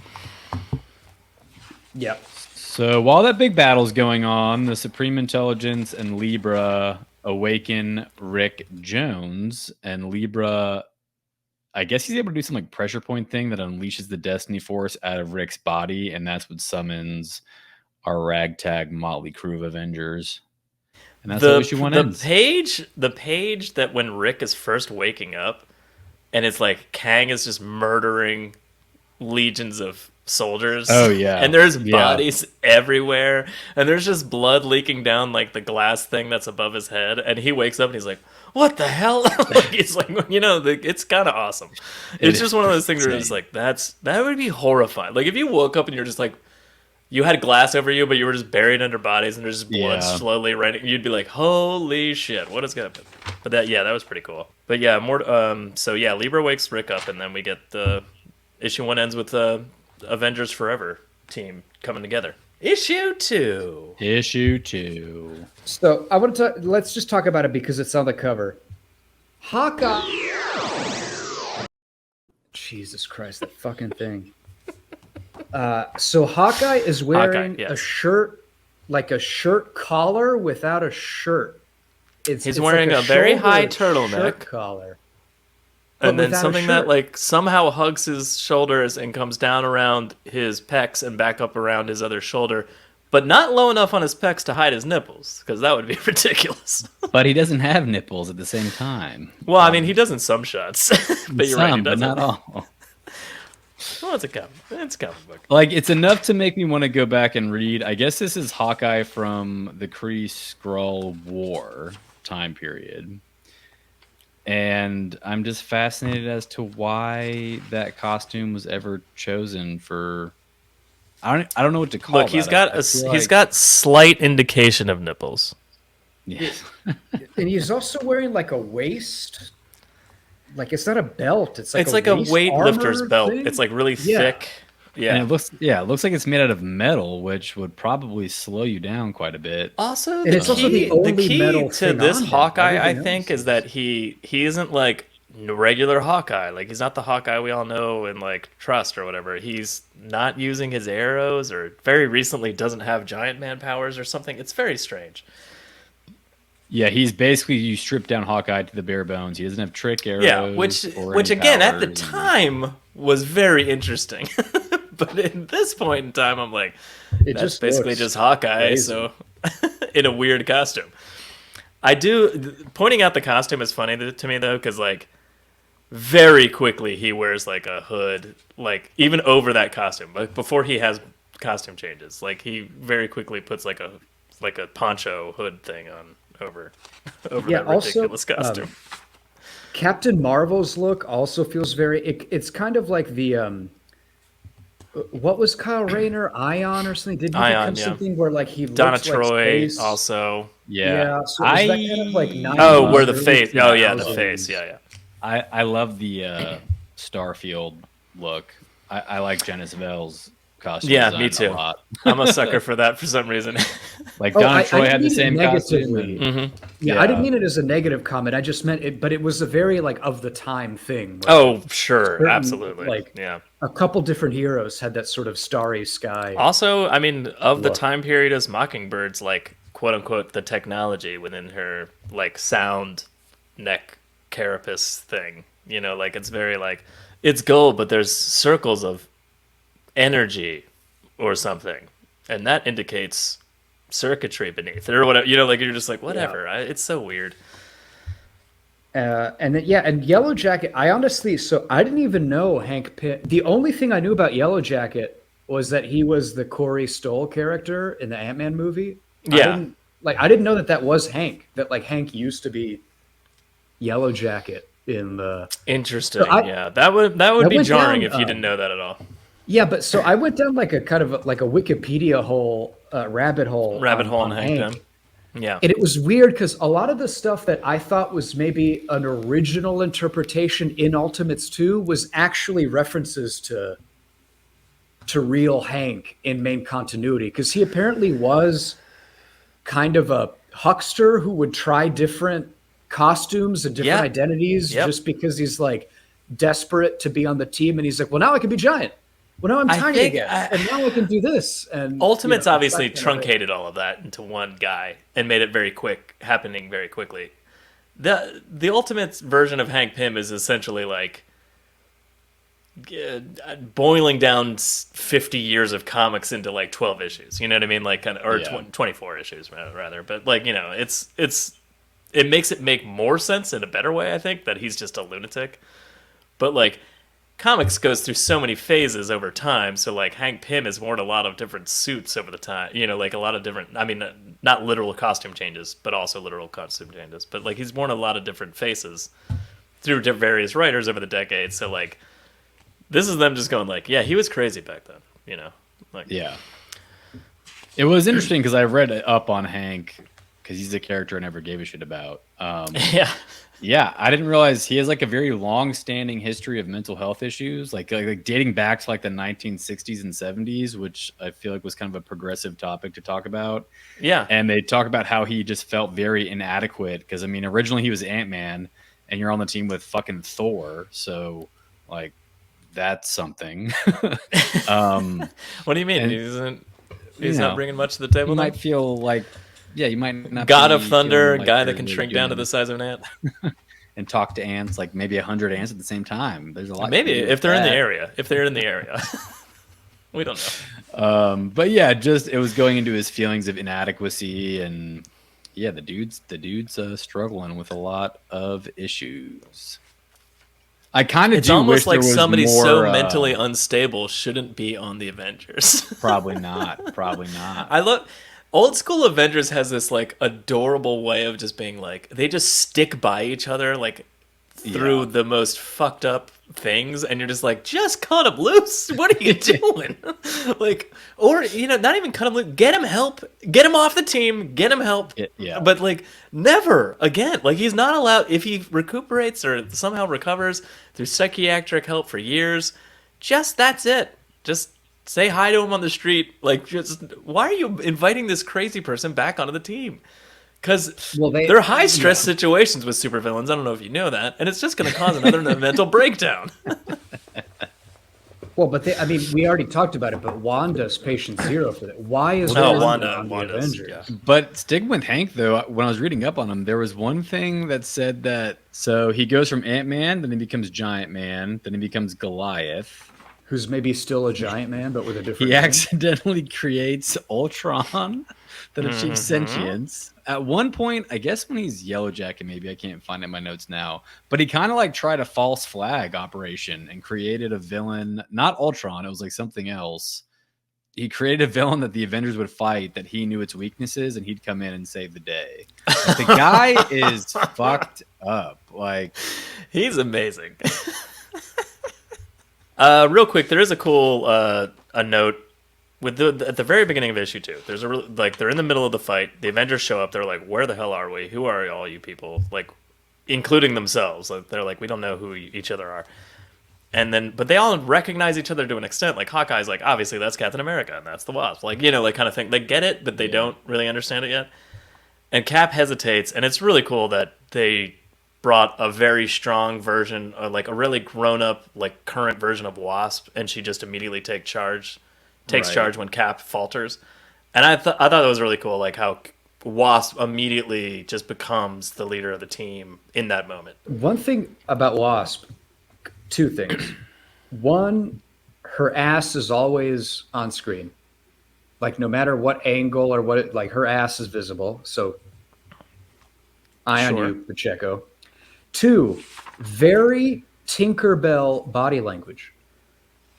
Yeah. So while that big battle's going on, the Supreme Intelligence and Libra awaken Rick Jones, and Libra, I guess he's able to do some like pressure point thing that unleashes the Destiny Force out of Rick's body, and that's what summons our ragtag motley crew of Avengers. And that's how issue one ends. The page that when Rick is first waking up, and it's like Kang is just murdering legions of soldiers. Oh yeah. And there's bodies everywhere, and there's just blood leaking down like the glass thing that's above his head, and he wakes up and he's like, what the hell? Like, it's like, it's kind of awesome. It's just one of those things where it's like, that would be horrifying. Like if you woke up and you're just like, you had glass over you, but you were just buried under bodies, and there's just blood Yeah. slowly running. You'd be like, "Holy shit, what is gonna happen?" But that was pretty cool. But yeah, more. So yeah, Libra wakes Rick up, and then we get the issue 1 ends with the Avengers Forever team coming together. Issue 2. Issue 2. So I want to let's just talk about it because it's on the cover. Hawkeye. Jesus Christ, that fucking thing. So Hawkeye is wearing yes. a shirt, like a shirt collar without a shirt. He's wearing a very high turtleneck. shirt collar. And but then without a something that shirt. like somehow hugs his shoulders and comes down around his pecs and back up around his other shoulder, but not low enough on his pecs to hide his nipples, because that would be ridiculous. But he doesn't have nipples at the same time. Well, I mean, he does in some shots, but you're right, he Some, but doesn't. not all. Well, it's a comic book. Like, it's enough to make me want to go back and read. I guess this is Hawkeye from the Kree-Skrull War time period. And I'm just fascinated as to why that costume was ever chosen for... I don't know what to call Look, that. he's got I feel got slight indication of nipples. Yes. And he's also wearing like a waist. Like it's not a belt. It's It's like a waist weightlifter's armor belt. thing? It's like really Yeah. thick. Yeah. And it looks like it's made out of metal, which would probably slow you down quite a bit. Also, And it's also the only key metal to thing this on him. Hawkeye, I Everything think, else is that he isn't like regular Hawkeye. Like, he's not the Hawkeye we all know and like trust or whatever. He's not using his arrows, or very recently doesn't have giant man powers or something. It's very strange. Yeah, he's basically, you strip down Hawkeye to the bare bones. He doesn't have trick arrows. Yeah, which or any again at the powers. time was very interesting. But at this point in time, I'm like, It that's just basically looks just Hawkeye. crazy. So in a weird costume. Pointing out the costume is funny to me though, because like very quickly he wears like a hood, like even over that costume. But before he has costume changes, like he very quickly puts like a poncho hood thing on over Yeah, that also, ridiculous costume. Captain Marvel's look also feels very. It's kind of like the what was Kyle Rayner? Ion or something? Did he Ion, become yeah. something where like he Donna looks like Troy space? also. Yeah. So is that kind of like 90s, Oh, where the early face. Oh yeah, the 2000s? face. Yeah, yeah. I love the Starfield look. I like Janice Vale's costume. Yeah, design me too. A lot. I'm a sucker for that for some reason. Like Oh, Donna I Troy had didn't the mean same it costume. negatively. and- Yeah, I didn't mean it as a negative comment. I just meant it, but it was a very like of the time thing. where Oh, sure, certain, absolutely. like- Yeah. a couple different heroes had that sort of starry sky. Also, I mean, of the Look. time period as Mockingbird's like quote unquote the technology within her like sound neck carapace thing. You know, like it's very like it's gold, but there's circles of energy or something, and that indicates circuitry beneath it or whatever. You know, like you're just like whatever. It's so weird. And then, yeah, and Yellow Jacket. I honestly, so I didn't even know Hank Pym. The only thing I knew about Yellow Jacket was that he was the Corey Stoll character in the Ant-Man movie. Yeah. I didn't know that was Hank. That like Hank used to be Yellow Jacket in the. Interesting. So Yeah, that would I be went jarring down, if you didn't know that at all. Yeah, but so I went down like a kind of like a Wikipedia hole, rabbit hole. Rabbit hole on and Hank Pym. Yeah. And it was weird because a lot of the stuff that I thought was maybe an original interpretation in Ultimates 2 was actually references to real Hank in main continuity, because he apparently was kind of a huckster who would try different costumes and different Yeah. identities Yep. just because he's like desperate to be on the team, and he's like, well, now I can be giant. Well, now I'm I tiny think again, I- and now I can do this. And Ultimates you know, obviously it's that kind of thing. truncated all of that into one guy and made it very quick, happening very quickly. The Ultimates version of Hank Pym is essentially like boiling down 50 years of comics into like 12 issues. You know what I mean? Like kind of, or Yeah. 24 issues rather. But like, you know, it makes it make more sense in a better way, I think, that he's just a lunatic. But like comics goes through so many phases over time, so like Hank Pym has worn a lot of different suits over the time, you know, like a lot of different, I mean, not literal costume changes, but also literal costume changes, but like he's worn a lot of different faces through various writers over the decades. So like this is them just going like, yeah, he was crazy back then, you know, like Yeah. It was interesting because I read up on Hank because he's a character I never gave a shit about. Yeah. Yeah, I didn't realize he has like a very long-standing history of mental health issues, like dating back to like the 1960s and 70s, which I feel like was kind of a progressive topic to talk about. Yeah. And they talk about how he just felt very inadequate because, I mean, originally he was Ant-Man, and you're on the team with fucking Thor, so like that's something. What do you mean? He's not bringing much to the table. You might feel like, yeah, you might not. God of Thunder, like guy that can shrink down to the size of an ant, and talk to ants, like maybe 100 ants at the same time. There's a lot. Maybe if they're in the area. If they're in the area, we don't know. But yeah, just it was going into his feelings of inadequacy, and yeah, the dude's struggling with a lot of issues. I kind of It's almost like somebody more, so mentally unstable shouldn't be on the Avengers. Probably not. Probably not. I love old school Avengers has this like adorable way of just being like they just stick by each other like through the most fucked up things, and you're just like, just cut him loose. What are you doing? Like, or not even cut him loose. Get him help. Get him off the team. Get him help. Yeah. But like, never again. Like, he's not allowed. If he recuperates or somehow recovers through psychiatric help for years, that's it. Just say hi to him on the street. Like, just why are you inviting this crazy person back onto the team? Because they're high-stress situations with supervillains. I don't know if you know that. And it's just going to cause another mental breakdown. Well, but we already talked about it, but Wanda's patient zero for that. Why is Wanda on the Avengers? Yeah. But sticking with Hank, though, when I was reading up on him, there was one thing that said that, so he goes from Ant-Man, then he becomes Giant Man, then he becomes Goliath. Who's maybe still a giant man, but with a different He name. accidentally creates Ultron that achieves sentience. At one point, I guess when he's Yellow Jacket, maybe I can't find it in my notes now, but he kind of like tried a false flag operation and created a villain, not Ultron, it was like something else. He created a villain that the Avengers would fight that he knew its weaknesses, and he'd come in and save the day. Like, the guy is fucked up. Like, he's amazing. Real quick, there is a cool a note with at the very beginning of issue 2. There's they're in the middle of the fight. The Avengers show up. They're like, "Where the hell are we? Who are all you people?" Like, including themselves. Like, they're like, "We don't know who each other are." And then, but they all recognize each other to an extent. Like, Hawkeye's like, obviously that's Captain America and that's the Wasp. Like, like kind of thing. They get it, but they don't really understand it yet. And Cap hesitates, and it's really cool that they brought a very strong version, like a really grown-up, like current version of Wasp, and she just immediately takes charge when Cap falters. And I thought that was really cool, like how Wasp immediately just becomes the leader of the team in that moment. One thing about Wasp, two things. One, her ass is always on screen. Like, no matter what angle or what, like, her ass is visible. So, eye on you, Pacheco. Two, very Tinkerbell body language.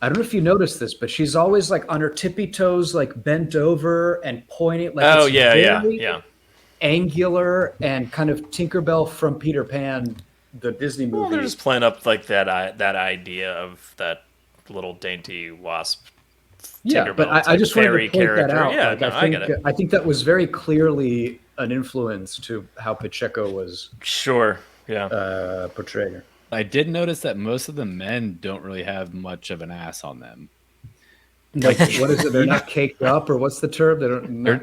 I don't know if you noticed this, but she's always like on her tippy toes, like bent over and pointing. Like, angular and kind of Tinkerbell from Peter Pan, the Disney movie. Well, they're just playing up like that idea of that little dainty Wasp. Yeah, but I just wanted to point that out. Yeah, like, no, I get it. I think that was very clearly an influence to how Pacheco was portrayed. I did notice that most of the men don't really have much of an ass on them. Like, what is it? They're not caked up, or what's the term?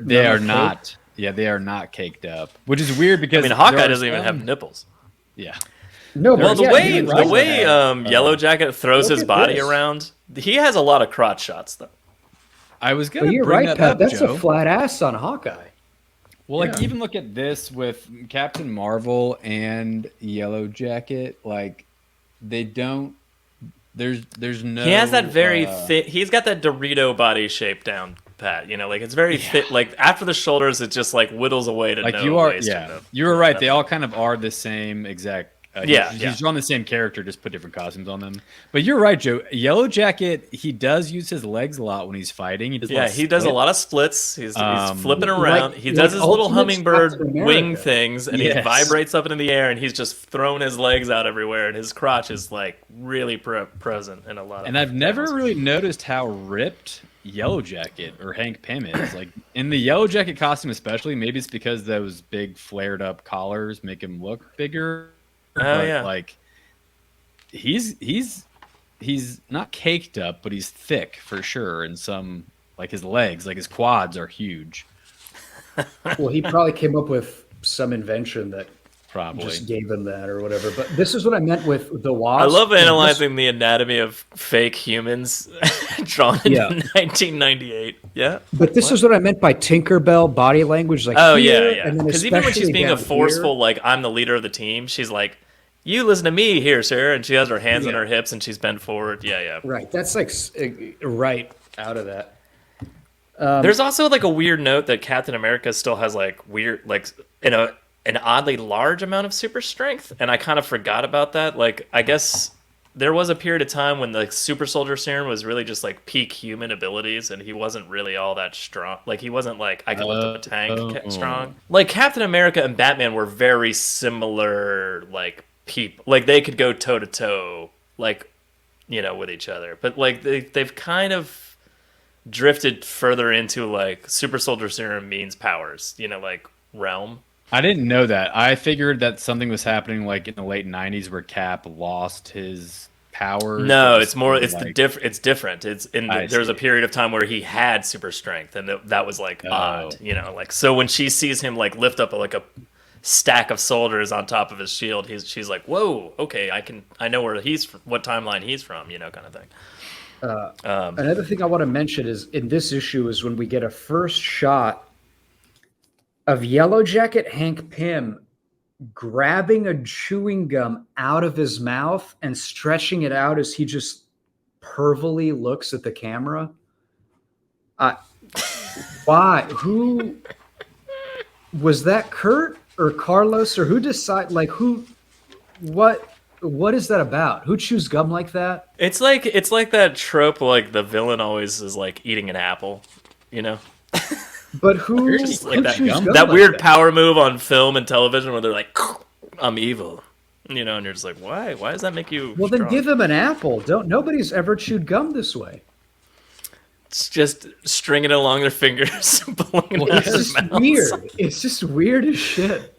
They are not. Yeah, they are not caked up, which is weird because Hawkeye doesn't even have nipples. Yeah. No, well, the way Yellow Jacket throws his body around, he has a lot of crotch shots though. I was gonna you're bring right, that Pat. up, That's Joe. a flat ass on Hawkeye. Well, like, even look at this with Captain Marvel and Yellow Jacket. Like, they don't. There's no. He has that very thick. He's got that Dorito body shape down, Pat. Like, it's very thick. Like, after the shoulders, it just like whittles away to like no you are. waist. Yeah, you were right. They all kind of are the same exact. He's drawn the same character, just put different costumes on them. But you're right, Joe. Yellow Jacket, he does use his legs a lot when he's fighting. He does a lot of splits. He's flipping around. He does his little hummingbird wing things, and he vibrates up into the air, and he's just throwing his legs out everywhere, and his crotch is like really present in a lot of. And I've never really noticed how ripped Yellow Jacket or Hank Pym is. Like in the Yellow Jacket costume, especially, maybe it's because those big flared up collars make him look bigger. Oh But yeah. like he's not caked up, but he's thick for sure. And some like his legs, like his quads are huge. Well, he probably came up with some invention that Probably. just gave him that or whatever. But this is what I meant with the Wasp. I love analyzing the anatomy of fake humans drawn in Yeah. 1998. Yeah. But this is what I meant by Tinkerbell body language. Like, Oh here, yeah. and then Because even when she's especially being a down forceful, here- like I'm the leader of the team, she's like, "You listen to me here, sir," and she has her hands on Yeah. her hips and she's bent forward. Yeah. right. That's like right out of that. There's also like a weird note that Captain America still has like weird, like an oddly large amount of super strength, and I kind of forgot about that. Like, I guess there was a period of time when the super soldier serum was really just like peak human abilities, and he wasn't really all that strong. Like, he wasn't like I can lift up a tank strong. Like Captain America and Batman were very similar, like people. Like they could go toe to toe, like with each other. But like they've kind of drifted further into like super soldier serum means powers, like realm. I didn't know that. I figured that something was happening like in the late '90s where Cap lost his powers. No, it's more. It's like, It's different. It's there was a see. period of time where he had super strength, and that was like odd. Like so when she sees him like lift up like a stack of soldiers on top of his shield, she's like, "Whoa, okay, I know where what timeline he's from," kind of thing. Another thing I want to mention is in this issue is when we get a first shot of Yellow Jacket Hank Pym grabbing a chewing gum out of his mouth and stretching it out as he just pervily looks at the camera. Why? Who was that? Kurt or Carlos or who decide? Like who? What is that about? Who chews gum like that? It's like that trope. Like the villain always is like eating an apple. But who? Just like who that chews gum? gum that like weird power move on film and television where they're like, "I'm evil," and you're just like, "Why? Why does that make you?" Well, then strong? give him an apple. Nobody's ever chewed gum this way. It's just stringing it along their fingers, pulling it out of It's their just mouths. weird. It's just weird as shit.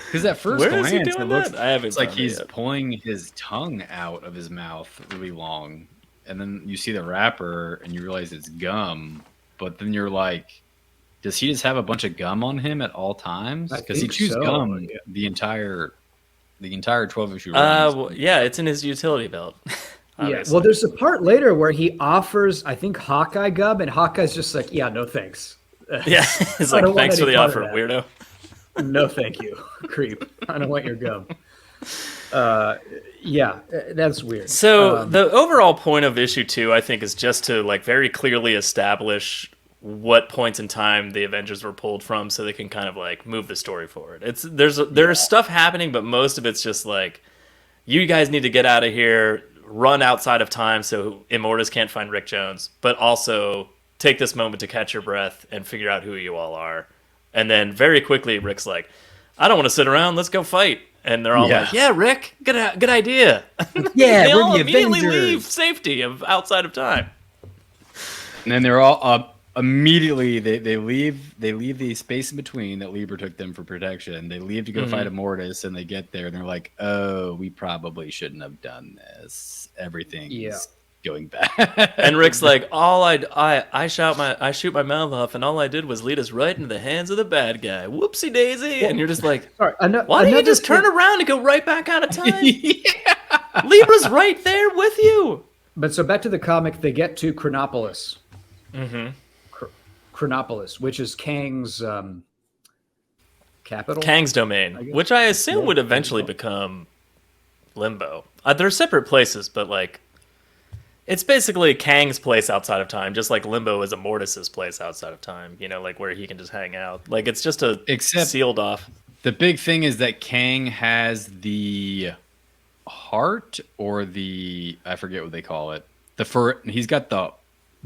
Because at first Where is he glance, doing it looks that? I haven't it's like found it he's yet. pulling his tongue out of his mouth really long, and then you see the wrapper and you realize it's gum. But then you're like, does he just have a bunch of gum on him at all times? I Because he think chews so, gum yeah. the entire 12-issue run. Well, yeah, it's in his utility belt. Yeah. obviously. Well, there's a part later where he offers, I think, Hawkeye gum, and Hawkeye's just like, "Yeah, no thanks. Yeah, it's I like, don't want thanks for any the part offer, of that." weirdo. No, thank you, creep. I don't want your gum." Yeah, that's weird. So the overall point of issue 2, I think, is just to like very clearly establish what points in time the Avengers were pulled from, so they can kind of like move the story forward. There's stuff happening, but most of it's just like, you guys need to get out of here, run outside of time, so Immortus can't find Rick Jones, but also take this moment to catch your breath and figure out who you all are. And then very quickly, Rick's like, "I don't want to sit around. Let's go fight." And they're all like, "Yeah, Rick, good idea." Yeah, They we're all the immediately Avengers. leave safety of outside of time. And then they're all immediately they leave the space in between that Lieber took them for protection. They leave to go fight Immortus, and they get there and they're like, "Oh, we probably shouldn't have done this. Everything's going bad." And Rick's like, I shoot my mouth off, and all I did was lead us right into the hands of the bad guy. Whoopsie daisy. And you're just like, Sorry, why don't you just turn around and go right back out of time? Libra's right there with you. But so back to the comic, they get to Chronopolis. Chronopolis, which is Kang's capital. Kang's domain, which I assume would eventually become Limbo. They're separate places, but like, it's basically Kang's place outside of time, just like Limbo is Immortus's place outside of time. Like where he can just hang out. Like it's just Except- sealed off. The big thing is that Kang has the heart or I forget what they call it. He's got the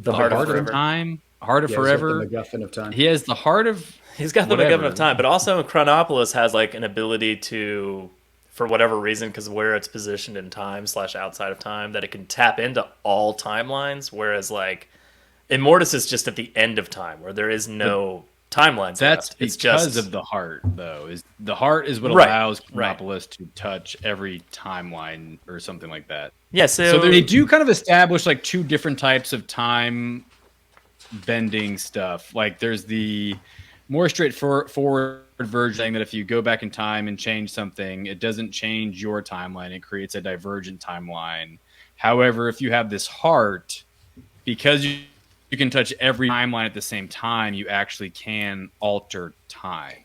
Heart of of Forever. time, heart of Yeah, he's got forever. the MacGuffin of time. He has the heart of. He's got the whatever. MacGuffin of time, but also Chronopolis has like an ability to, for whatever reason, because of where it's positioned in time / outside of time, that it can tap into all timelines. Whereas like Immortus is just at the end of time, where there is no timeline. That's left. It's because just of the heart, though. Is the heart is what Right, allows right. Chronopolis to touch every timeline or something like that. yeah. So they do kind of establish like two different types of time bending stuff. Like there's the more straightforward version saying that if you go back in time and change something, it doesn't change your timeline. It creates a divergent timeline. However, if you have this heart, because you can touch every timeline at the same time, you actually can alter time.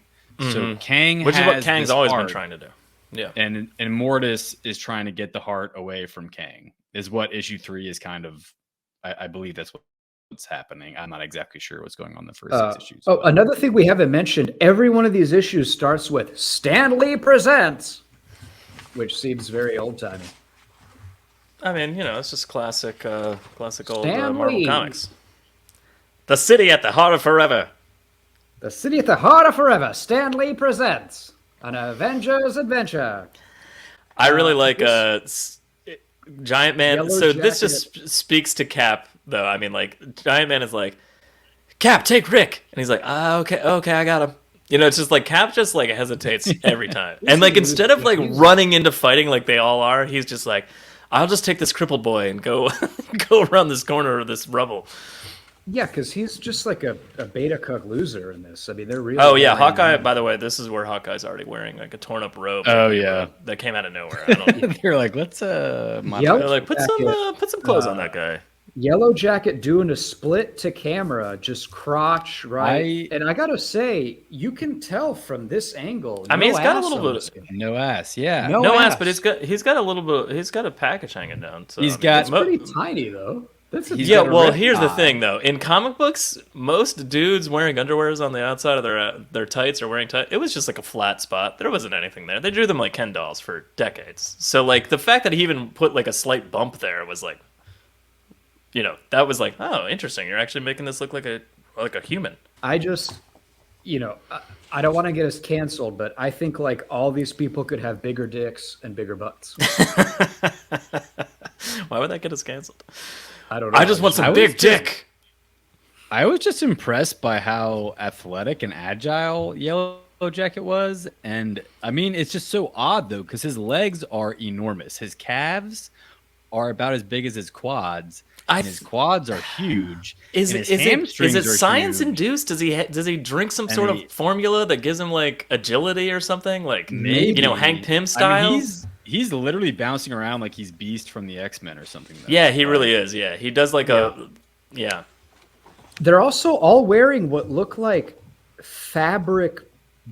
So Kang which is what has Kang's this always heart, been trying to do. Yeah. and Immortus is trying to get the heart away from Kang. Is what issue 3 is kind of. I believe that's what's happening. I'm not exactly sure what's going on in the first 6 issues. Oh, another thing we haven't mentioned, every one of these issues starts with Stan Lee presents, which seems very old-timey. I mean, it's just classic old Stan Marvel Lee. comics. The city at the heart of forever. The city at the heart of forever, Stan Lee presents an Avengers adventure. I really like Giant Man. Yellow So this Jacket. just speaks to Cap, though. I mean, like Giant Man is like, Cap, take Rick, and he's like, okay, I got him. It's just like Cap just like hesitates every time, and like instead of like running into fighting like they all are, he's just like, I'll just take this crippled boy and go go around this corner of this rubble. Yeah, because he's just like a beta cuck loser in this. I mean, they're really. Oh yeah, Hawkeye. By the way, this is where Hawkeye's already wearing like a torn up robe. Oh yeah, that came out of nowhere. I don't. they're like, let's Yellow They're like, put Jacket. some clothes on that guy. Yellow Jacket doing a split to camera, just crotch right. And I gotta say, you can tell from this angle. I mean, he's got a ass little on bit. this guy. no ass. Yeah, No ass, but he's got a little bit. He's got a package hanging down. So, He's I mean, got- It's pretty tiny though. That's a Yeah, bit well, of here's the eye. thing though. In comic books, most dudes wearing underwears on the outside of their tights or wearing tights, it was just like a flat spot. There wasn't anything there. They drew them like Ken dolls for decades. So like the fact that he even put like a slight bump there was like, that was like, oh, interesting. You're actually making this look like a human. I just, I don't want to get us canceled, but I think like all these people could have bigger dicks and bigger butts. Why would that get us canceled? I don't know. I just want some I big was dick. I was just impressed by how athletic and agile Yellow Jacket was, and I mean, it's just so odd though because his legs are enormous. His calves are about as big as his quads. And his quads are huge. Is and his it hamstrings are science huge. induced? Does he drink some sort he- of formula that gives him like agility or something? Like Maybe. Hank Pym I style. mean, he's literally bouncing around like he's Beast from the X-Men or something. Though. Yeah, he really is. Yeah, he does like yeah. They're also all wearing what look like fabric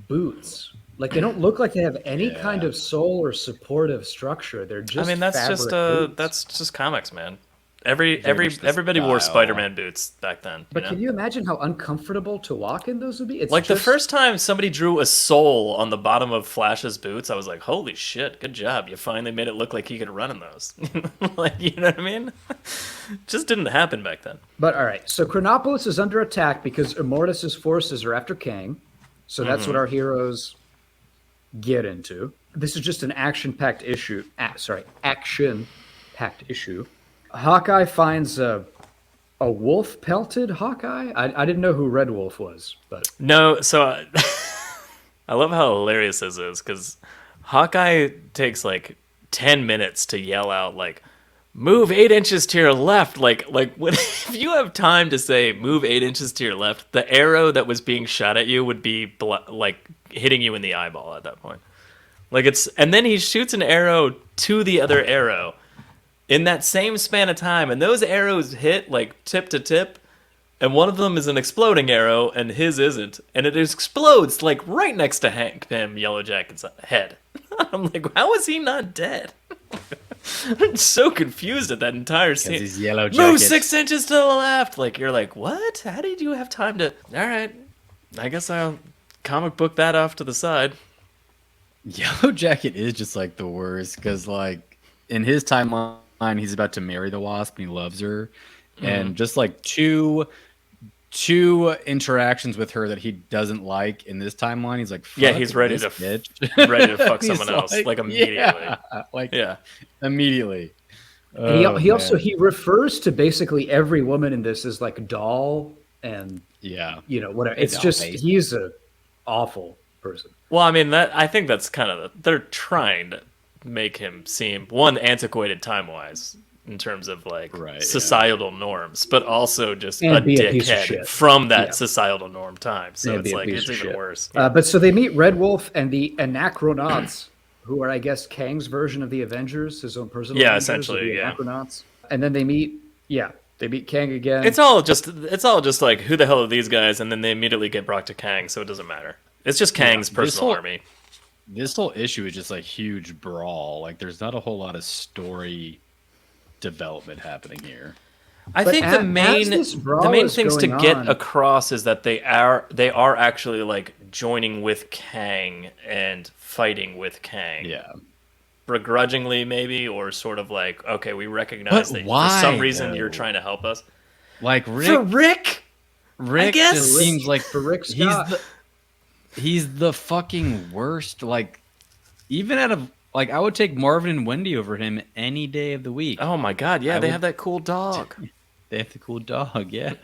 boots. Like they don't look like they have any kind of sole or supportive structure. They're just. I mean, that's fabric just boots. that's just comics, man. much the Everybody wore style. Spider-Man boots back then. But can you imagine how uncomfortable to walk in those would be? It's Like the just- first time somebody drew a sole on the bottom of Flash's boots, I was like, "Holy shit, good job! You finally made it look like he could run in those." Like, you know what I mean? Just didn't happen back then. But all right, so Chronopolis is under attack because Immortus' forces are after Kang. So that's what our heroes get into. This is just an action-packed issue. Action-packed issue. Hawkeye finds a wolf-pelted Hawkeye. I didn't know who Red Wolf was, but No, so I love how hilarious this is because Hawkeye takes like 10 minutes to yell out like, "Move 8 inches to your left." Like when, if you have time to say "move 8 inches to your left," the arrow that was being shot at you would be like hitting you in the eyeball at that point. And then he shoots an arrow to the other arrow in that same span of time, and those arrows hit like tip to tip, and one of them is an exploding arrow, and his isn't, and it explodes like right next to Hank Pym, Yellow Jacket's head. I'm like, how is he not dead? I'm so confused at that entire scene. He's Yellow Move Jacket. 6 inches to the left. Like, you're like, what? How did you have time to? All right, I guess I'll comic book that off to the side. Yellow Jacket is just like the worst because like in his timeline he's about to marry the Wasp and he loves her, and just like two interactions with her that he doesn't like in this timeline, he's like, Yeah, "Fuck he's ready this to bitch." ready to fuck He's someone else like immediately. yeah, like Yeah. immediately. And he also he refers to basically every woman in this as like doll and whatever. It's just he's a awful person. Well, I mean I think that's kind of they're trying to make him seem antiquated time wise in terms of like societal norms, but also just a dickhead from that societal norm time. So it's like it's even worse. But so they meet Red Wolf and the Anachronauts, who are, I guess, Kang's version of the Avengers, his own personal Avengers, essentially, Anachronauts. And then they meet Kang again. It's all just like, who the hell are these guys? And then they immediately get brought to Kang, so it doesn't matter. It's just Kang's personal army. This whole issue is just like huge brawl. Like, there's not a whole lot of story development happening here. I think the main things to get across is that they are actually like joining with Kang and fighting with Kang. Yeah. Begrudgingly, maybe, or sort of like, okay, we recognize that for some reason you're trying to help us. Like Rick, I guess just seems like for Rick Scott. He's the fucking worst. Like, even out of like, I would take Marvin and Wendy over him any day of the week. Oh my god, yeah, they have that cool dog. They have the cool dog, yeah.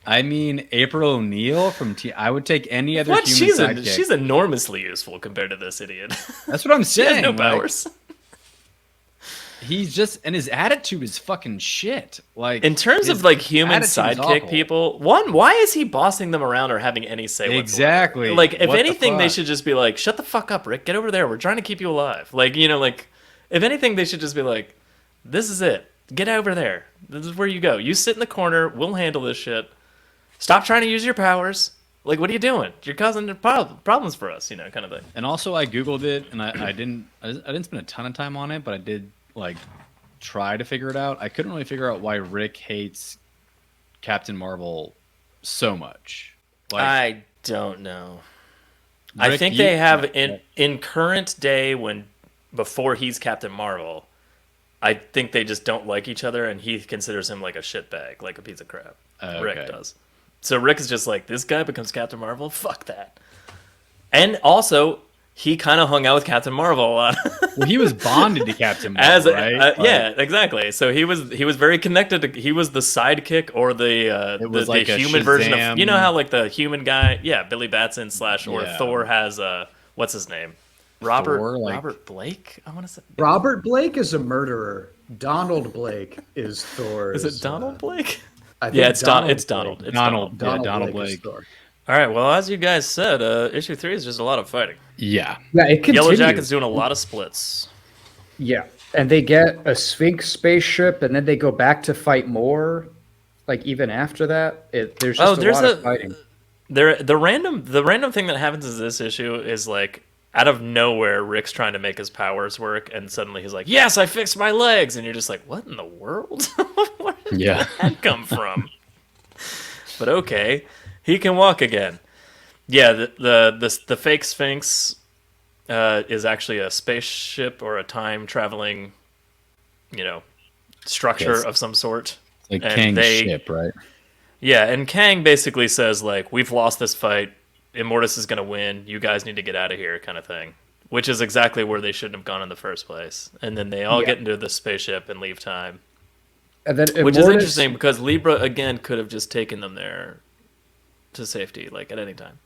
I mean, April O'Neil from I would take any other human sidekick. She's enormously useful compared to this idiot. That's what I'm saying. She has no powers. He's just, and his attitude is fucking shit. Like, in terms of like human sidekick people, why is he bossing them around or having any say whatsoever? Exactly. Like, if anything, they should just be like, shut the fuck up, Rick. Get over there. We're trying to keep you alive. Like, like, if anything, they should just be like, this is it. Get over there. This is where you go. You sit in the corner. We'll handle this shit. Stop trying to use your powers. Like, what are you doing? You're causing problems for us, kind of thing. And also, I Googled it, and I didn't spend a ton of time on it, but I did, like, try to figure it out. I couldn't really figure out why Rick hates Captain Marvel so much. Like, I don't know. Rick, I think they have, in current day, before he's Captain Marvel, I think they just don't like each other, and he considers him like a shitbag, like a piece of crap. Rick does. So Rick is just like, this guy becomes Captain Marvel? Fuck that. And also, he kind of hung out with Captain Marvel a lot. Well, he was bonded to Captain Marvel, right? Yeah, exactly. So he was very connected. He was the sidekick or the human version of... You know how like the human guy... Yeah, Billy Batson / or Thor has... what's his name? Robert Blake? I want to say... Robert Blake is a murderer. Donald Blake is Thor's... Is it Donald Blake? It's Donald. Donald Blake. All right. Well, as you guys said, issue 3 is just a lot of fighting. Yeah. It continues. Yellow Jacket's doing a lot of splits. Yeah, and they get a Sphinx spaceship, and then they go back to fight more. Like even after that, there's just a lot of fighting. The random thing that happens in this issue is like out of nowhere, Rick's trying to make his powers work, and suddenly he's like, "Yes, I fixed my legs," and you're just like, "What in the world? Where did that come from?" But okay, he can walk again. Yeah, the fake Sphinx is actually a spaceship or a time traveling, structure of some sort. Like Kang's ship, right? Yeah, and Kang basically says like, "We've lost this fight. Immortus is going to win. You guys need to get out of here," kind of thing. Which is exactly where they shouldn't have gone in the first place. And then they all get into the spaceship and leave time. And then which is interesting because Libra again could have just taken them there to safety, like at any time.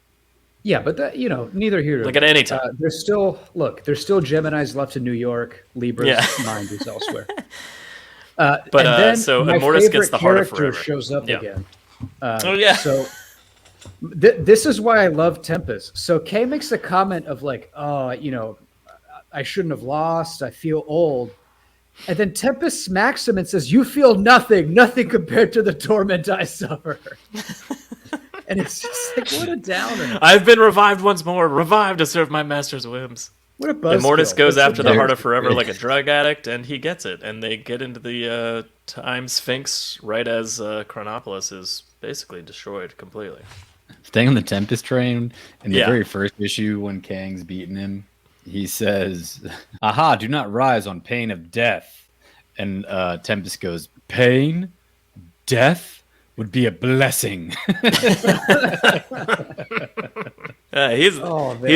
Yeah, but that neither here. Like at any time. There's still Geminis left in New York. Libra's mind is elsewhere. But so Immortus gets the heart of forever. Shows up again. So this is why I love Tempest. So Kay makes a comment of like, I shouldn't have lost. I feel old. And then Tempest smacks him and says, "You feel nothing compared to the torment I suffer." And it's just like, what a downer. I've been revived once more, revived to serve my master's whims. What a buzzkill. Immortus goes after the heart of forever like a drug addict, and he gets it. And they get into the time Sphinx right as Chronopolis is basically destroyed completely. Staying on the Tempest train, in the very first issue when Kang's beating him, he says, "Aha, do not rise on pain of death." And Tempest goes, "Pain? Death? Would be a blessing." He's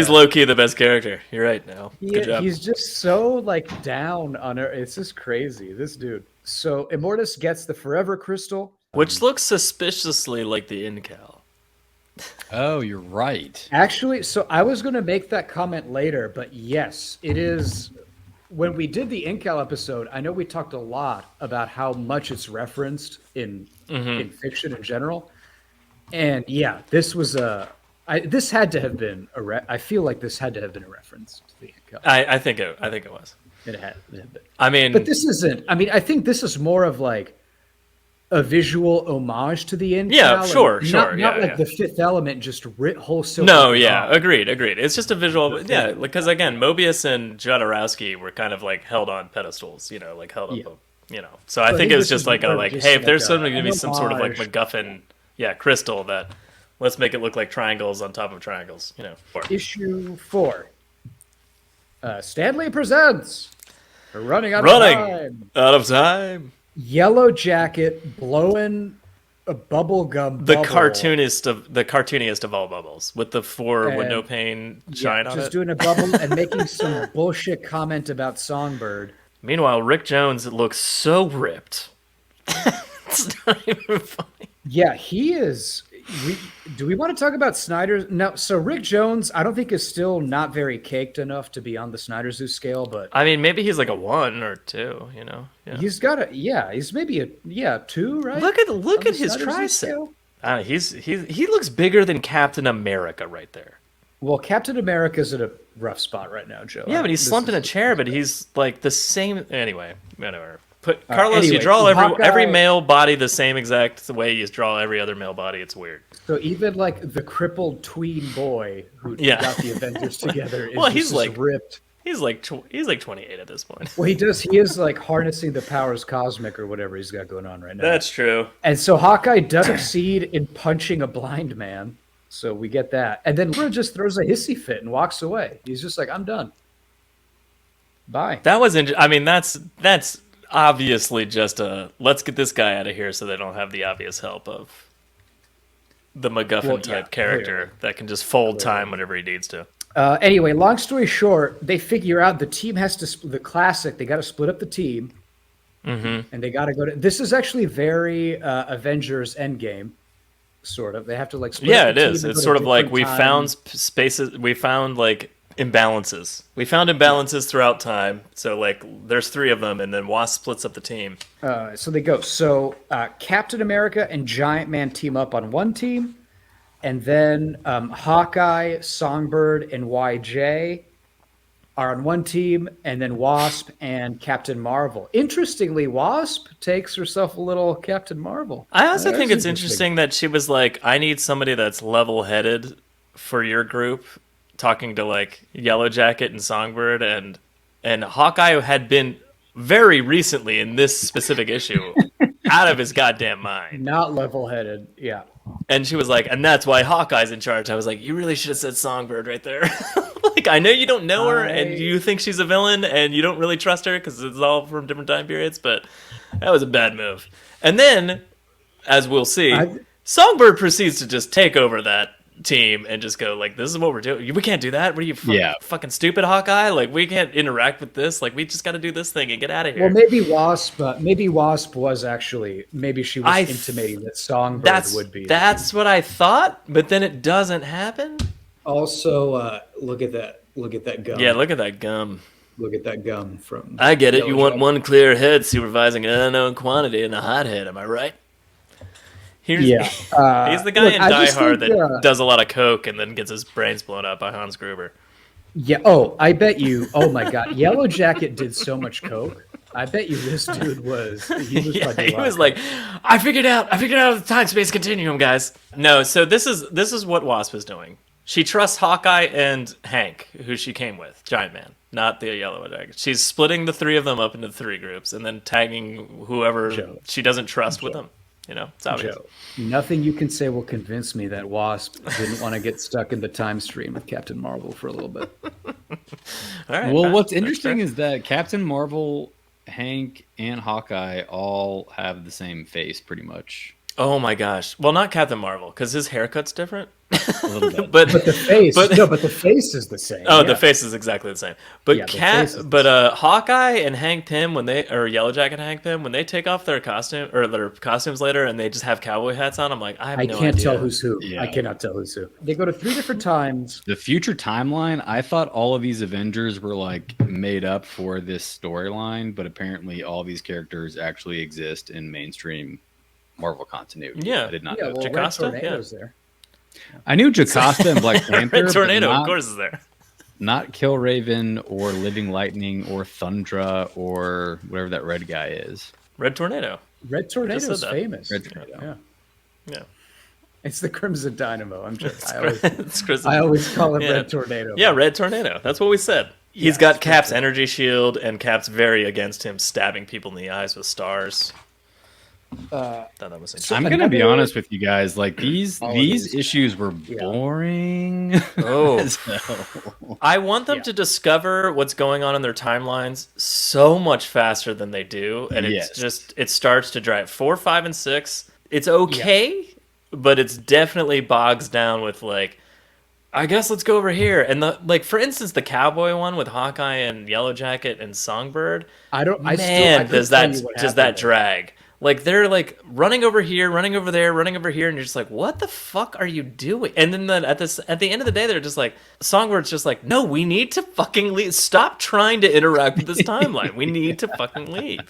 low key the best character. You're right. Now, good job. He's just so like down on her. It's just crazy. This dude. So Immortus gets the Forever Crystal, which looks suspiciously like the Incal. Oh, you're right. Actually, so I was going to make that comment later, but yes, it is. When we did the Incal episode, I know we talked a lot about how much it's referenced in fiction in general, and yeah, this was this had to have been I feel like this had to have been a reference to the Incal. I think it was. It had been. I mean, but this isn't. I mean, I think this is more of like a visual homage to the Incal. Yeah, sure. Not like the Fifth Element, just wholesale. No, yeah, agreed. It's just a visual. Yeah, because again, Mobius and Jodorowsky were kind of like held on pedestals. Like held up. So I think it was just like hey, if there's suddenly going to be some sort of like MacGuffin, crystal that let's make it look like triangles on top of triangles. Issue 4. Stanley presents Running Out of Time. Yellow Jacket blowing a bubble gum. The cartooniest of all bubbles, with the 4 window pane shine on it. Just doing a bubble and making some bullshit comment about Songbird. Meanwhile, Rick Jones looks so ripped. It's not even funny. Yeah, he is. Do we want to talk about Snyder's? No. So Rick Jones, I don't think is still not very caked enough to be on the Snyder Zoo scale, but I mean, maybe he's like a 1 or 2. Yeah. He's got a he's maybe a 2, right? Look at his tricep. He looks bigger than Captain America right there. Well, Captain America's in a rough spot right now, Joe. Yeah, but he's slumped in a chair, but he's like the same. Anyway, whatever. Carlos, you draw every male body the same exact way you draw every other male body. It's weird. So even like the crippled tween boy who got the Avengers together is he's like ripped. He's like 28 at this point. Well, he is like harnessing the powers cosmic or whatever he's got going on right now. That's true. And so Hawkeye does succeed in punching a blind man. So we get that. And then Laura just throws a hissy fit and walks away. He's just like, I'm done. Bye. That was that's obviously just let's get this guy out of here so they don't have the obvious help of the MacGuffin type character that can just fold time whenever he needs to. Anyway, long story short, they figure out the team has to the classic. They got to split up the team, and they got to go to. This is actually very Avengers Endgame, sort of. They have to like split. Yeah, it is. It's sort of like we found spaces. We found like imbalances. We found imbalances throughout time. So like, there's 3 of them, and then Wasp splits up the team. So they go. So Captain America and Giant Man team up on one team. And then Hawkeye, Songbird, and YJ are on one team, and then Wasp and Captain Marvel. Interestingly, Wasp takes herself a little Captain Marvel. I also think it's interesting that she was like, I need somebody that's level-headed for your group, talking to like Yellow Jacket and Songbird, and Hawkeye had been very recently in this specific issue out of his goddamn mind. Not level-headed, yeah. And she was like, and that's why Hawkeye's in charge. I was like, you really should have said Songbird right there. Like, I know you don't know her, and you think she's a villain, and you don't really trust her because it's all from different time periods, but that was a bad move. And then, as we'll see, Songbird proceeds to just take over that team and just go like, this is what we're doing. We can't do that. What are you fucking stupid, Hawkeye? Like, we can't interact with this. Like, we just got to do this thing and get out of here. Well, maybe Wasp was actually, maybe she was intimating that Songbird would be. That's what I thought, but then it doesn't happen. Also, look at that gum. Yeah, look at that gum. Look at that gum from. I get it. You want one clear head supervising an unknown quantity in a hothead. Am I right? He's the guy in Die Hard that does a lot of coke and then gets his brains blown up by Hans Gruber. Yeah. Oh, I bet you. Oh my God, Yellow Jacket did so much coke. I bet you this dude was. He was like, I figured out the time space continuum, guys. No, so this is what Wasp is doing. She trusts Hawkeye and Hank, who she came with, Giant Man, not the Yellow Jacket. She's splitting the 3 of them up into 3 groups and then tagging whoever she doesn't trust with them. You know, it's obvious. Joe, nothing you can say will convince me that Wasp didn't want to get stuck in the time stream with Captain Marvel for a little bit. All right. Well, what's interesting is that Captain Marvel, Hank, and Hawkeye all have the same face, pretty much. Oh my gosh. Well, not Captain Marvel because his haircut's different. A little bit. but But the face, but- no, but the face is the same. Oh, yeah. the face is exactly the same. But Yeah, the face is Hawkeye and Hank Pym or Yellow Jacket and Hank Pym when they take off their costume or their costumes later and they just have cowboy hats on, I'm like, I have I no can't idea. tell who's who. Yeah. I cannot tell who's who. They go to 3 different times. The future timeline, I thought all of these Avengers were like made up for this storyline, but apparently all these characters actually exist in mainstream Marvel continuity. Yeah. I did not Yeah, know. well, Red Jocasta? Tornado's there. I knew Jocasta and Black Panther, Red Tornado, but of course, is there. not Killraven or Living Lightning or Thundra or whatever that red guy is. Red Tornado. Red Tornado's said that. famous. Red Tornado. Yeah. Yeah. It's the Crimson Dynamo. I'm just, It's Chris. I always call it Yeah. Red Tornado. Yeah, Red Tornado. That's what we said. He's Yeah, got it's Cap's Red energy shield, and Cap's very against him stabbing people in the eyes with stars. Thought that was interesting. I'm gonna be Another- honest with you guys. Like these issues were boring. Oh. So- I want them Yeah. to discover what's going on in their timelines so much faster than they do, and Yes. it starts to drive 4, 5, and 6. It's okay, but it's definitely bogs down with like, I guess let's go over here and for instance the cowboy one with Hawkeye and Yellow Jacket and Songbird. I don't. I Man, still, does that drag? Like they're like running over here, running over there, running over here, and you're just like, what the fuck are you doing? And then at the end of the day, they're just like, Songbird's just like, no, we need to fucking leave. Stop trying to interact with this timeline. We need to fucking leave.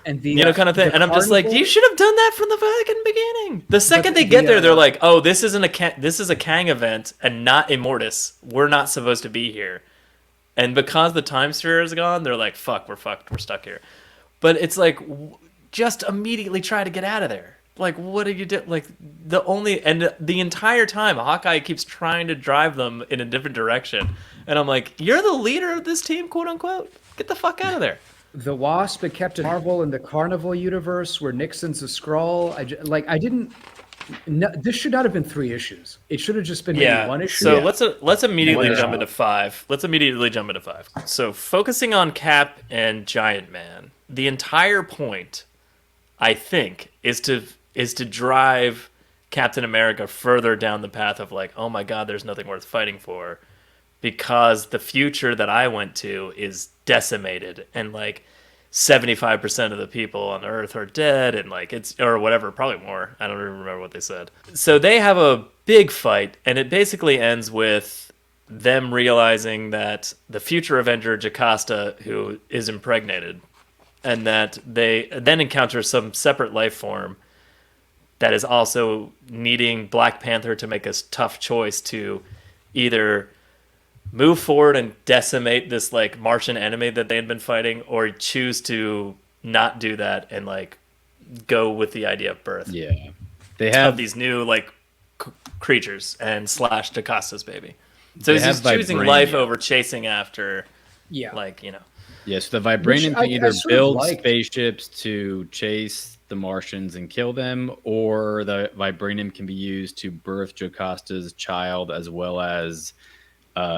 And the Kind of thing. the And I'm just like, carnival- you should have done that from the fucking beginning. The second they the, get there, they're uh, like, oh, this is a Kang event and not Immortus. We're not supposed to be here. And because the time sphere is gone, they're like, fuck, we're fucked. We're stuck here. But it's like, just immediately try to get out of there. Like, what do you do? Like, the entire time, Hawkeye keeps trying to drive them in a different direction. And I'm like, you're the leader of this team, quote unquote. Get the fuck out of there. The Wasp and Captain Marvel in the Carnival universe, where Nixon's a Skrull. This should not have been 3 issues. It should have just been maybe 1 issue. So let's immediately One jump issue. into 5. Let's immediately jump into 5. So focusing on Cap and Giant Man, the entire point, I think, is to drive Captain America further down the path of like, oh my God, there's nothing worth fighting for, because the future that I went to is decimated and like 75% of the people on Earth are dead, and like or whatever, probably more. I don't even remember what they said. So they have a big fight, and it basically ends with them realizing that the future Avenger Jocasta, who is impregnated, and that they then encounter some separate life form that is also needing Black Panther to make a tough choice to either move forward and decimate this like Martian enemy that they had been fighting, or choose to not do that and like go with the idea of birth Yeah, they of have these new like creatures and slash Jocasta's baby. So They he's have just choosing vibranium. life over chasing after yeah, like Yes, the vibranium Which I can either sort of build liked. spaceships to chase the Martians and kill them, or the vibranium can be used to birth Jocasta's child, as well as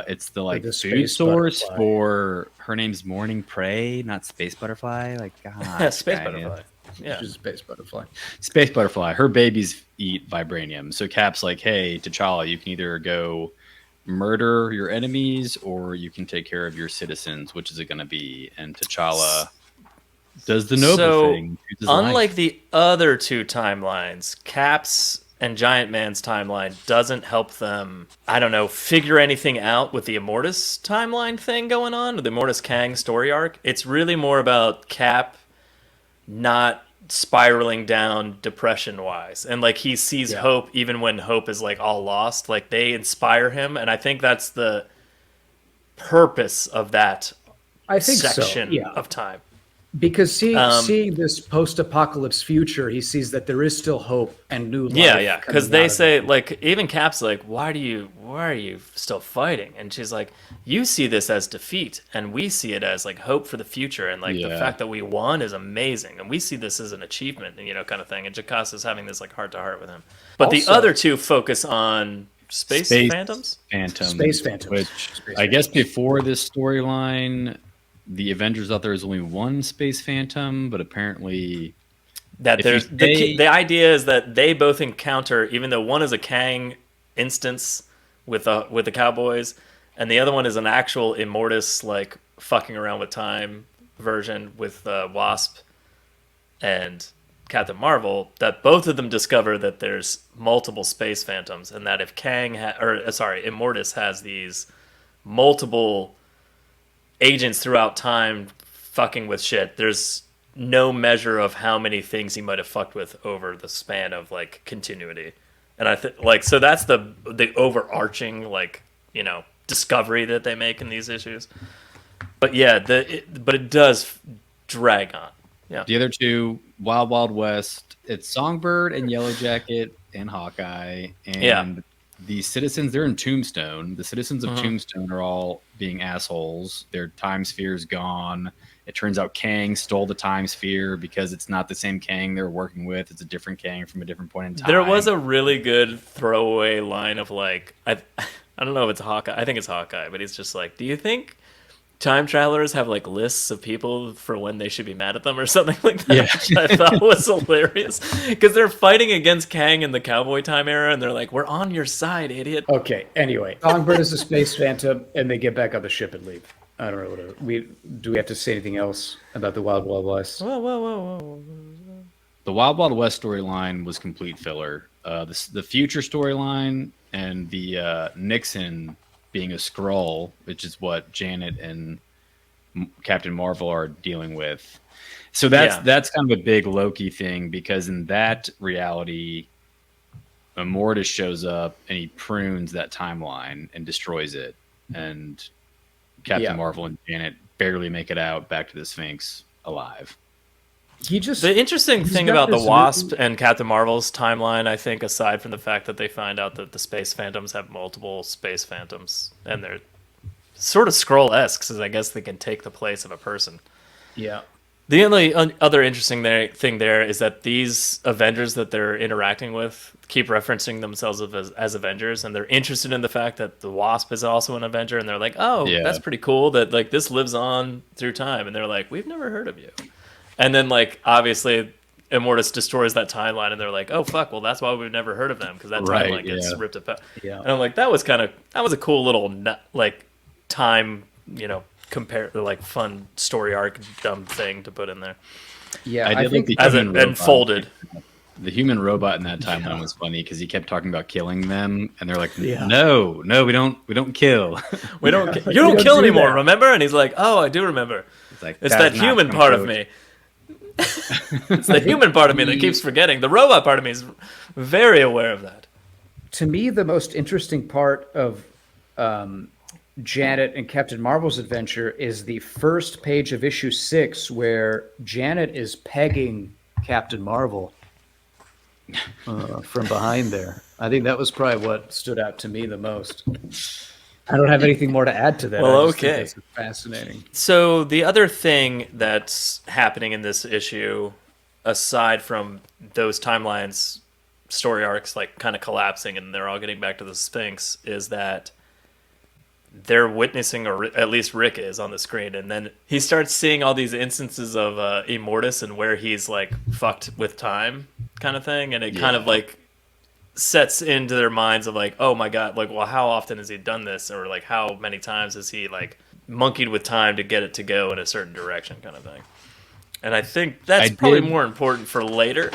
it's the like the food space source butterfly. for her name's Morning Prey, not Space Butterfly. Like God, space guy, butterfly. Yeah. which is Space Butterfly. Space Butterfly. Her babies eat vibranium. So Cap's like, hey, T'Challa, you can either go murder your enemies or you can take care of your citizens. Which is it going to be? And T'Challa does the noble So, thing. chooses life. unlike the other two timelines, Cap's and Giant Man's timeline doesn't help them, I don't know, figure anything out with the Immortus timeline thing going on, with the Immortus Kang story arc. It's really more about Cap not spiraling down depression wise, and like he sees hope even when hope is like all lost. Like they inspire him, and I think that's the purpose of that I think section so. Yeah, of time. because seeing this post-apocalypse future, he sees that there is still hope and new life. Yeah, because coming they out of say it. like, even Cap's like, why are you still fighting? And she's like, you see this as defeat, and we see it as like hope for the future, and like the Yeah. fact that we won is amazing, and we see this as an achievement, and kind of thing. And Jocasta's having this like heart to heart with him, but the Also- other two focus on space phantoms. Space Phantoms. Which Space I guess before this storyline, the Avengers thought there was only one Space Phantom, but apparently That there's the idea is that they both encounter, even though one is a Kang instance with the Cowboys, and the other one is an actual Immortus, like fucking around with time version with Wasp and Captain Marvel, that both of them discover that there's multiple space phantoms, and that if Immortus has these multiple agents throughout time fucking with shit, there's no measure of how many things he might have fucked with over the span of like continuity. And I think like so that's the overarching like, you know, discovery that they make in these issues. But yeah, but it does drag on. Yeah. The other two, Wild Wild West, it's Songbird and Yellow Jacket and Hawkeye. And the citizens, they're in Tombstone. The citizens of Tombstone are all being assholes. Their time sphere's gone. It turns out Kang stole the time sphere because it's not the same Kang they're working with. It's a different Kang from a different point in time. There was a really good throwaway line of like, I don't know if it's Hawkeye. I think it's Hawkeye, but he's just like, do you think time travelers have like lists of people for when they should be mad at them or something like that? Yeah. Which I thought was hilarious because they're fighting against Kang in the Cowboy Time era, and they're like, "We're on your side, idiot." Okay. Anyway, Songbird is a space phantom, and they get back on the ship and leave. I don't know what we have to say anything else about the Wild Wild West? Whoa. The Wild Wild West storyline was complete filler. The future storyline and the Nixon being a Skrull, which is what Janet and Captain Marvel are dealing with. So that's kind of a big Loki thing, because in that reality, Immortus shows up and he prunes that timeline and destroys it. And Captain Marvel and Janet barely make it out back to the Sphinx alive. The interesting thing about the Wasp and Captain Marvel's timeline, I think, aside from the fact that they find out that the Space Phantoms have multiple Space Phantoms, and they're sort of Skrull-esque, because I guess they can take the place of a person. Yeah. The only other interesting thing there is that these Avengers that they're interacting with keep referencing themselves as Avengers, and they're interested in the fact that the Wasp is also an Avenger, and they're like, oh, that's pretty cool that like this lives on through time, and they're like, we've never heard of you. And then, like, obviously, Immortus destroys that timeline, and they're like, "Oh fuck! Well, that's why we've never heard of them, because that timeline gets ripped apart." Yeah. And I'm like, that was a cool little like time, you know, like fun story arc dumb thing to put in there. Yeah, I think and folded. The human robot in that timeline was funny because he kept talking about killing them, and they're like, "No, we don't kill. You don't kill anymore. Remember?" And he's like, "Oh, I do remember. It's that human part of me." It's the human part of me that keeps forgetting. The robot part of me is very aware of that. To me, the most interesting part of Janet and Captain Marvel's adventure is the first page of issue 6, where Janet is pegging Captain Marvel from behind there. I think that was probably what stood out to me the most. I don't have anything more to add to that. Well, okay. It's fascinating. So the other thing that's happening in this issue, aside from those timelines, story arcs like kind of collapsing and they're all getting back to the Sphinx, is that they're witnessing, or at least Rick is on the screen, and then he starts seeing all these instances of Immortus and where he's like fucked with time kind of thing, and it kind of like sets into their minds of like, oh my god, like, well, how often has he done this, or like how many times has he like monkeyed with time to get it to go in a certain direction kind of thing. And I think that's probably more important for later.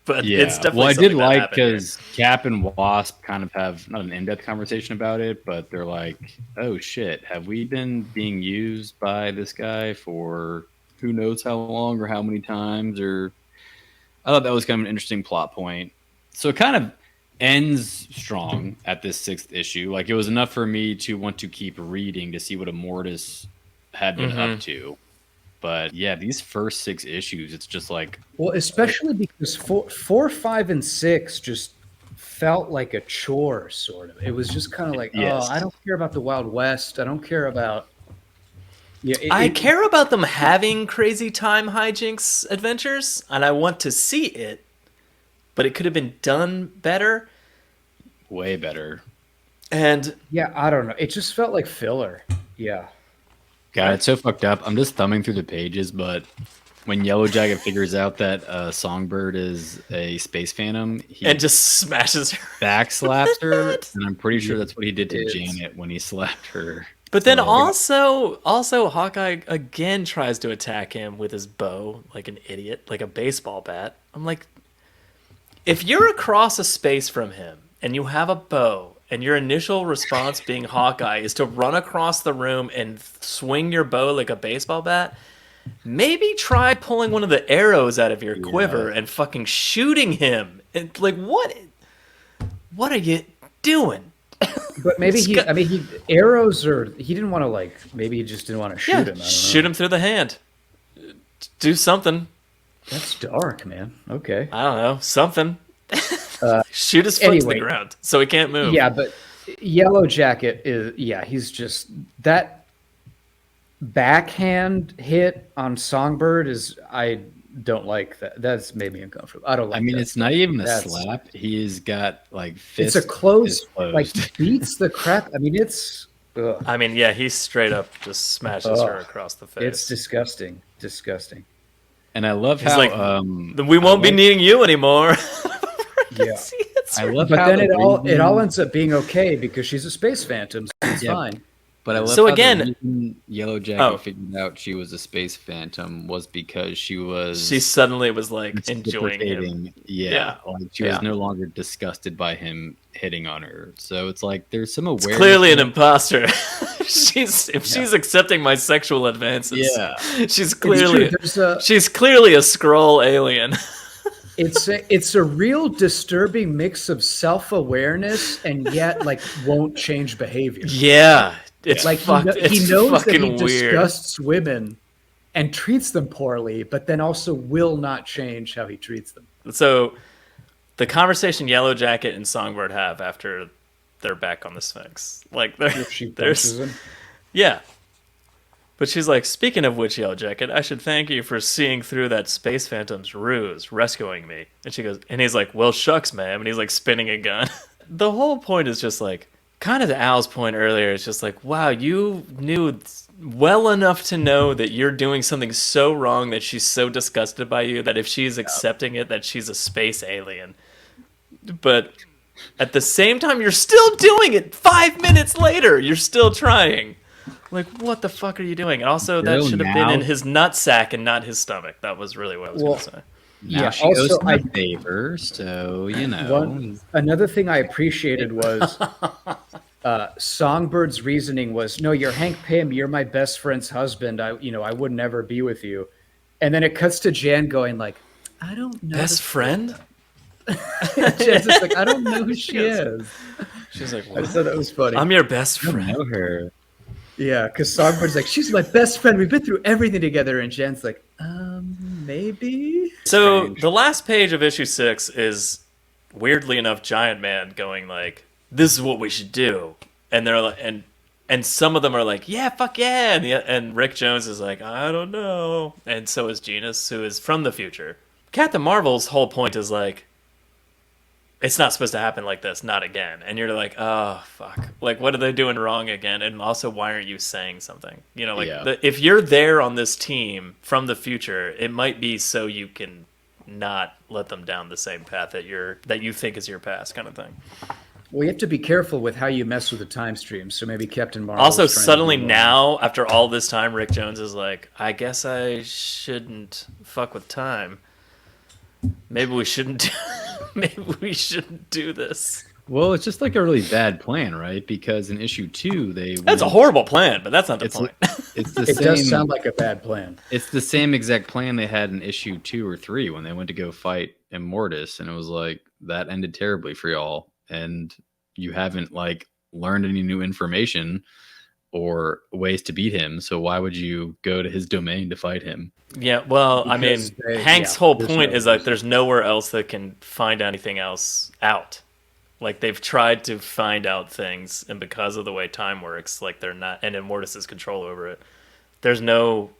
But it's definitely I did like because Cap and Wasp kind of have not an in-depth conversation about it, but they're like, oh shit, have we been being used by this guy for who knows how long or how many times? Or I thought that was kind of an interesting plot point. So it kind of ends strong at this 6th issue. Like, it was enough for me to want to keep reading to see what Immortus had been up to. But yeah, these first 6 issues, it's just like... Well, especially because 4, 5, and 6 just felt like a chore, sort of. It was just kind of like, oh, I don't care about the Wild West. I don't care about... Yeah, I care about them having crazy time hijinks adventures, and I want to see it. But it could have been done better. Way better. And yeah, I don't know. It just felt like filler. Yeah. God, it's so fucked up. I'm just thumbing through the pages, but when Yellow Jacket figures out that Songbird is a space phantom, he and just smashes her. backslaps her, and I'm pretty sure Yeah, that's what he did to it's- Janet when he slapped her. But then So- also Hawkeye again tries to attack him with his bow like an idiot, like a baseball bat. I'm like, if you're across a space from him and you have a bow and your initial response being Hawkeye is to run across the room and swing your bow like a baseball bat, maybe try pulling one of the arrows out of your quiver and fucking shooting him. And like, what are you doing? But maybe he arrows, or he didn't want to, like, maybe he just didn't want to shoot him. I don't know. Shoot him through the hand. Do something. That's dark, man. Okay. I don't know, something. Shoot his foot to the ground so he can't move. Yeah, but Yellow Jacket is, he's just, that backhand hit on Songbird is, I don't like that. That's made me uncomfortable. I don't like that. I mean, it's not even a slap. He's got like It's fist. a close, like, beats the crap. I mean, it's, ugh. I mean, yeah, he straight up just smashes her across the face. It's disgusting. Disgusting. And I love He's how like, we won't be needing you anymore. Yeah. I love But how then the it all ends up being okay because she's a space phantom, so it's Yeah. fine. But I love So how again- the reason Yellow Jacket figured out she was a space phantom was because she suddenly was like enjoying him. reciprocating. Yeah, Yeah. like she was no longer disgusted by him hitting on her. So it's like there's some awareness. It's clearly an imposter. She's accepting my sexual advances. Yeah. She's clearly It's true. she's clearly a Skrull alien. It's a real disturbing mix of self-awareness and yet, like, won't change behavior. Yeah. It's Like, it's he knows that fucking he weird. disgusts women and treats them poorly, but then also will not change how he treats them. So the conversation Yellow Jacket and Songbird have after they're back on the Sphinx. Like She there's punches him. yeah. But she's like, speaking of which, Yellow Jacket, I should thank you for seeing through that space phantom's ruse, rescuing me. And she goes, and he's like, well, shucks, ma'am. And he's like spinning a gun. The whole point is just like, kind of to Al's point earlier, it's just like, wow, you knew well enough to know that you're doing something so wrong that she's so disgusted by you that if she's accepting it, that she's a space alien. But at the same time, you're still doing it 5 minutes later. You're still trying. Like, what the fuck are you doing? And also, that should have been in his nutsack and not his stomach. That was really what I was going to say. Now she owes him a favor, so you know. Another thing I appreciated was Songbird's reasoning was, no, you're Hank Pym, you're my best friend's husband. I would never be with you. And then it cuts to Jan going like, I don't know. Best friend? Jan's just like, I don't know who she is. She's like, I thought that was funny. I'm your best I don't friend. know her. Yeah, because Songbird's like, she's my best friend. We've been through everything together. And Jan's like, maybe. So Strange. the last page of issue 6 is, weirdly enough, Giant Man going like, this is what we should do. And they're like, and some of them are like, yeah, fuck yeah. And Rick Jones is like, I don't know. And so is Genus, who is from the future. Captain Marvel's whole point is like, it's not supposed to happen like this, not again. And you're like, oh, fuck. Like, what are they doing wrong again? And also, why aren't you saying something? You know, like, if you're there on this team from the future, it might be so you can not let them down the same path that you think is your past, kind of thing. Well, you have to be careful with how you mess with the time stream. So maybe Captain Marvel. Also, suddenly now, after all this time, Rick Jones is like, I guess I shouldn't fuck with time. Maybe we shouldn't do this. Well, it's just like a really bad plan, right? Because in issue 2, That's a horrible plan, but that's not the point. It's the It same. does sound like a bad plan. It's the same exact plan they had in issue 2 or 3 when they went to go fight Immortus, and it was like that ended terribly for y'all, and you haven't like learned any new information or ways to beat him. So why would you go to his domain to fight him? Yeah, well, I mean, Because Hank's whole there's point no is like there's nowhere else that can find anything else out. Like they've tried to find out things, and because of the way time works, like they're not, and Immortus' control over it, there's no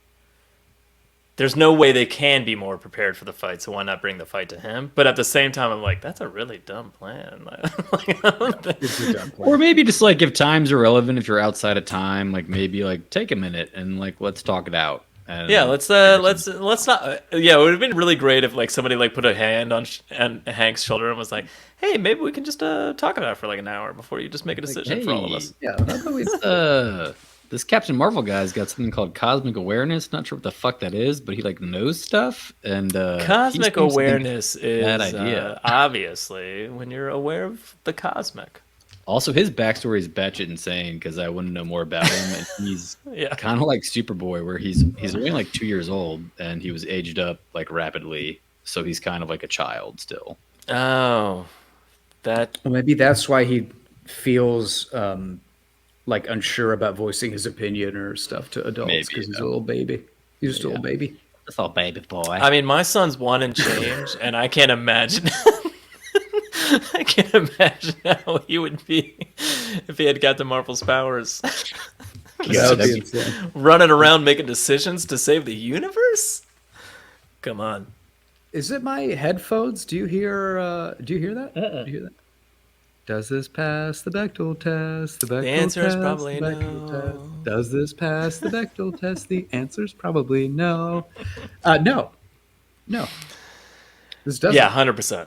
way they can be more prepared for the fight. So why not bring the fight to him? But at the same time, I'm like, that's a really dumb plan. It's a dumb plan. Or maybe just like if time's irrelevant, if you're outside of time, like maybe like take a minute and like let's talk it out. And Yeah, let's not. Yeah, it would have been really great if like somebody like put a hand on Hank's shoulder and was like, "Hey, maybe we can just talk about it for like an hour before you just make a decision for all of us." Yeah. This Captain Marvel guy's got something called cosmic awareness. Not sure what the fuck that is, but he like knows stuff. And Cosmic awareness is bad idea. Obviously when you're aware of the cosmic. Also, his backstory is batshit insane because I want to know more about him. And he's kind of like Superboy, where he's only like 2 years old and he was aged up like rapidly, so he's kind of like a child still. Oh, that Well, maybe that's why he feels like unsure about voicing his opinion or stuff to adults because he's a little baby. He's just a little baby. That's all, baby boy. I mean, my son's 1 and change, and I can't imagine. I can't imagine how he would be if he had Captain Marvel's powers. Yeah, that'd be insane. Running around making decisions to save the universe? Come on. Is it my headphones? Do you hear that? Do you hear that? Does this pass the Bechdel test? The answer is probably no. Test. Does this pass the Bechdel test? The answer is probably no. No. This doesn't. Yeah, 100%.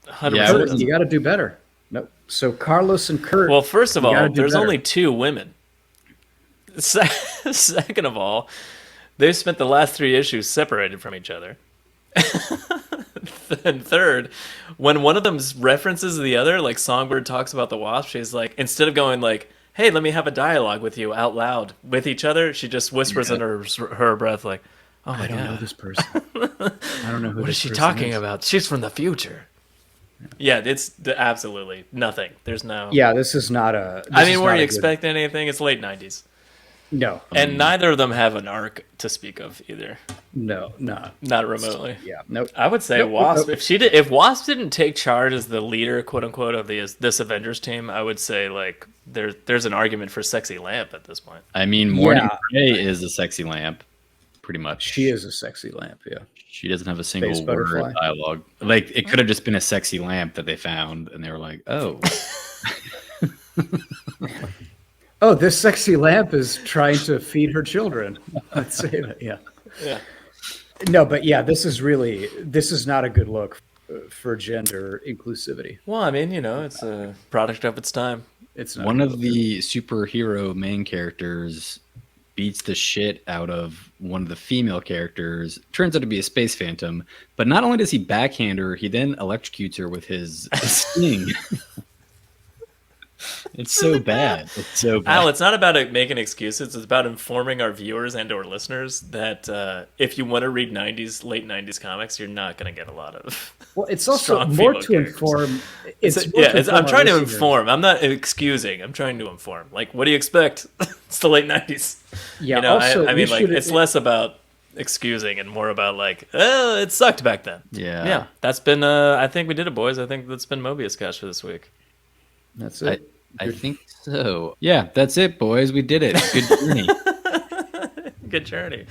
100%. Yeah, You got to do better. Nope. So Carlos and Kurt. Well, first of all, there's better. only 2 women. Second of all, they've spent the last 3 issues separated from each other. And third, when one of them references the other, like Songbird talks about the Wasp, she's like, instead of going like, "Hey, let me have a dialogue with you out loud with each other," she just whispers under her breath, like, "Oh my I don't god, know this person. I don't know who. what this is she person talking is. about? She's from the future." Yeah, it's absolutely nothing. There's no. Yeah, this is not a. I mean, were you expecting anything? It's late 90s. No. And neither of them have an arc to speak of either. No, not remotely. Yeah, nope. I would say Wasp. Nope. If Wasp didn't take charge as the leader, quote unquote, of this Avengers team, I would say like there's an argument for Sexy Lamp at this point. I mean, Morning Ray is a sexy lamp, pretty much. She is a sexy lamp. Yeah. She doesn't have a single Space word butterfly. of dialogue. Like it could have just been a sexy lamp that they found, and they were like, "Oh, Oh, this sexy lamp is trying to feed her children. Let's say that. Yeah. Yeah. No, but yeah, this is not a good look for gender inclusivity. Well, I mean, it's a product of its time. It's not one a of good the superhero main characters beats the shit out of one of the female characters. Turns out to be a space phantom, but not only does he backhand her, he then electrocutes her with his sting." It's so bad. It's so bad. Al, it's not about making excuses. It's about informing our viewers and our listeners that if you want to read late 90s comics, you're not going to get a lot of. Well, it's also strong more female to characters. inform. I'm trying to our inform. I'm not excusing. I'm trying to inform. Like, what do you expect? It's the late 90s. Yeah. I Also, mean, like, it's less about excusing and more about like, oh, it sucked back then. Yeah. That's been. I think we did it, boys. I think that's been Mobius Couch for this week. That's it. I think so. Yeah, that's it, boys. We did it. Good journey. Good journey.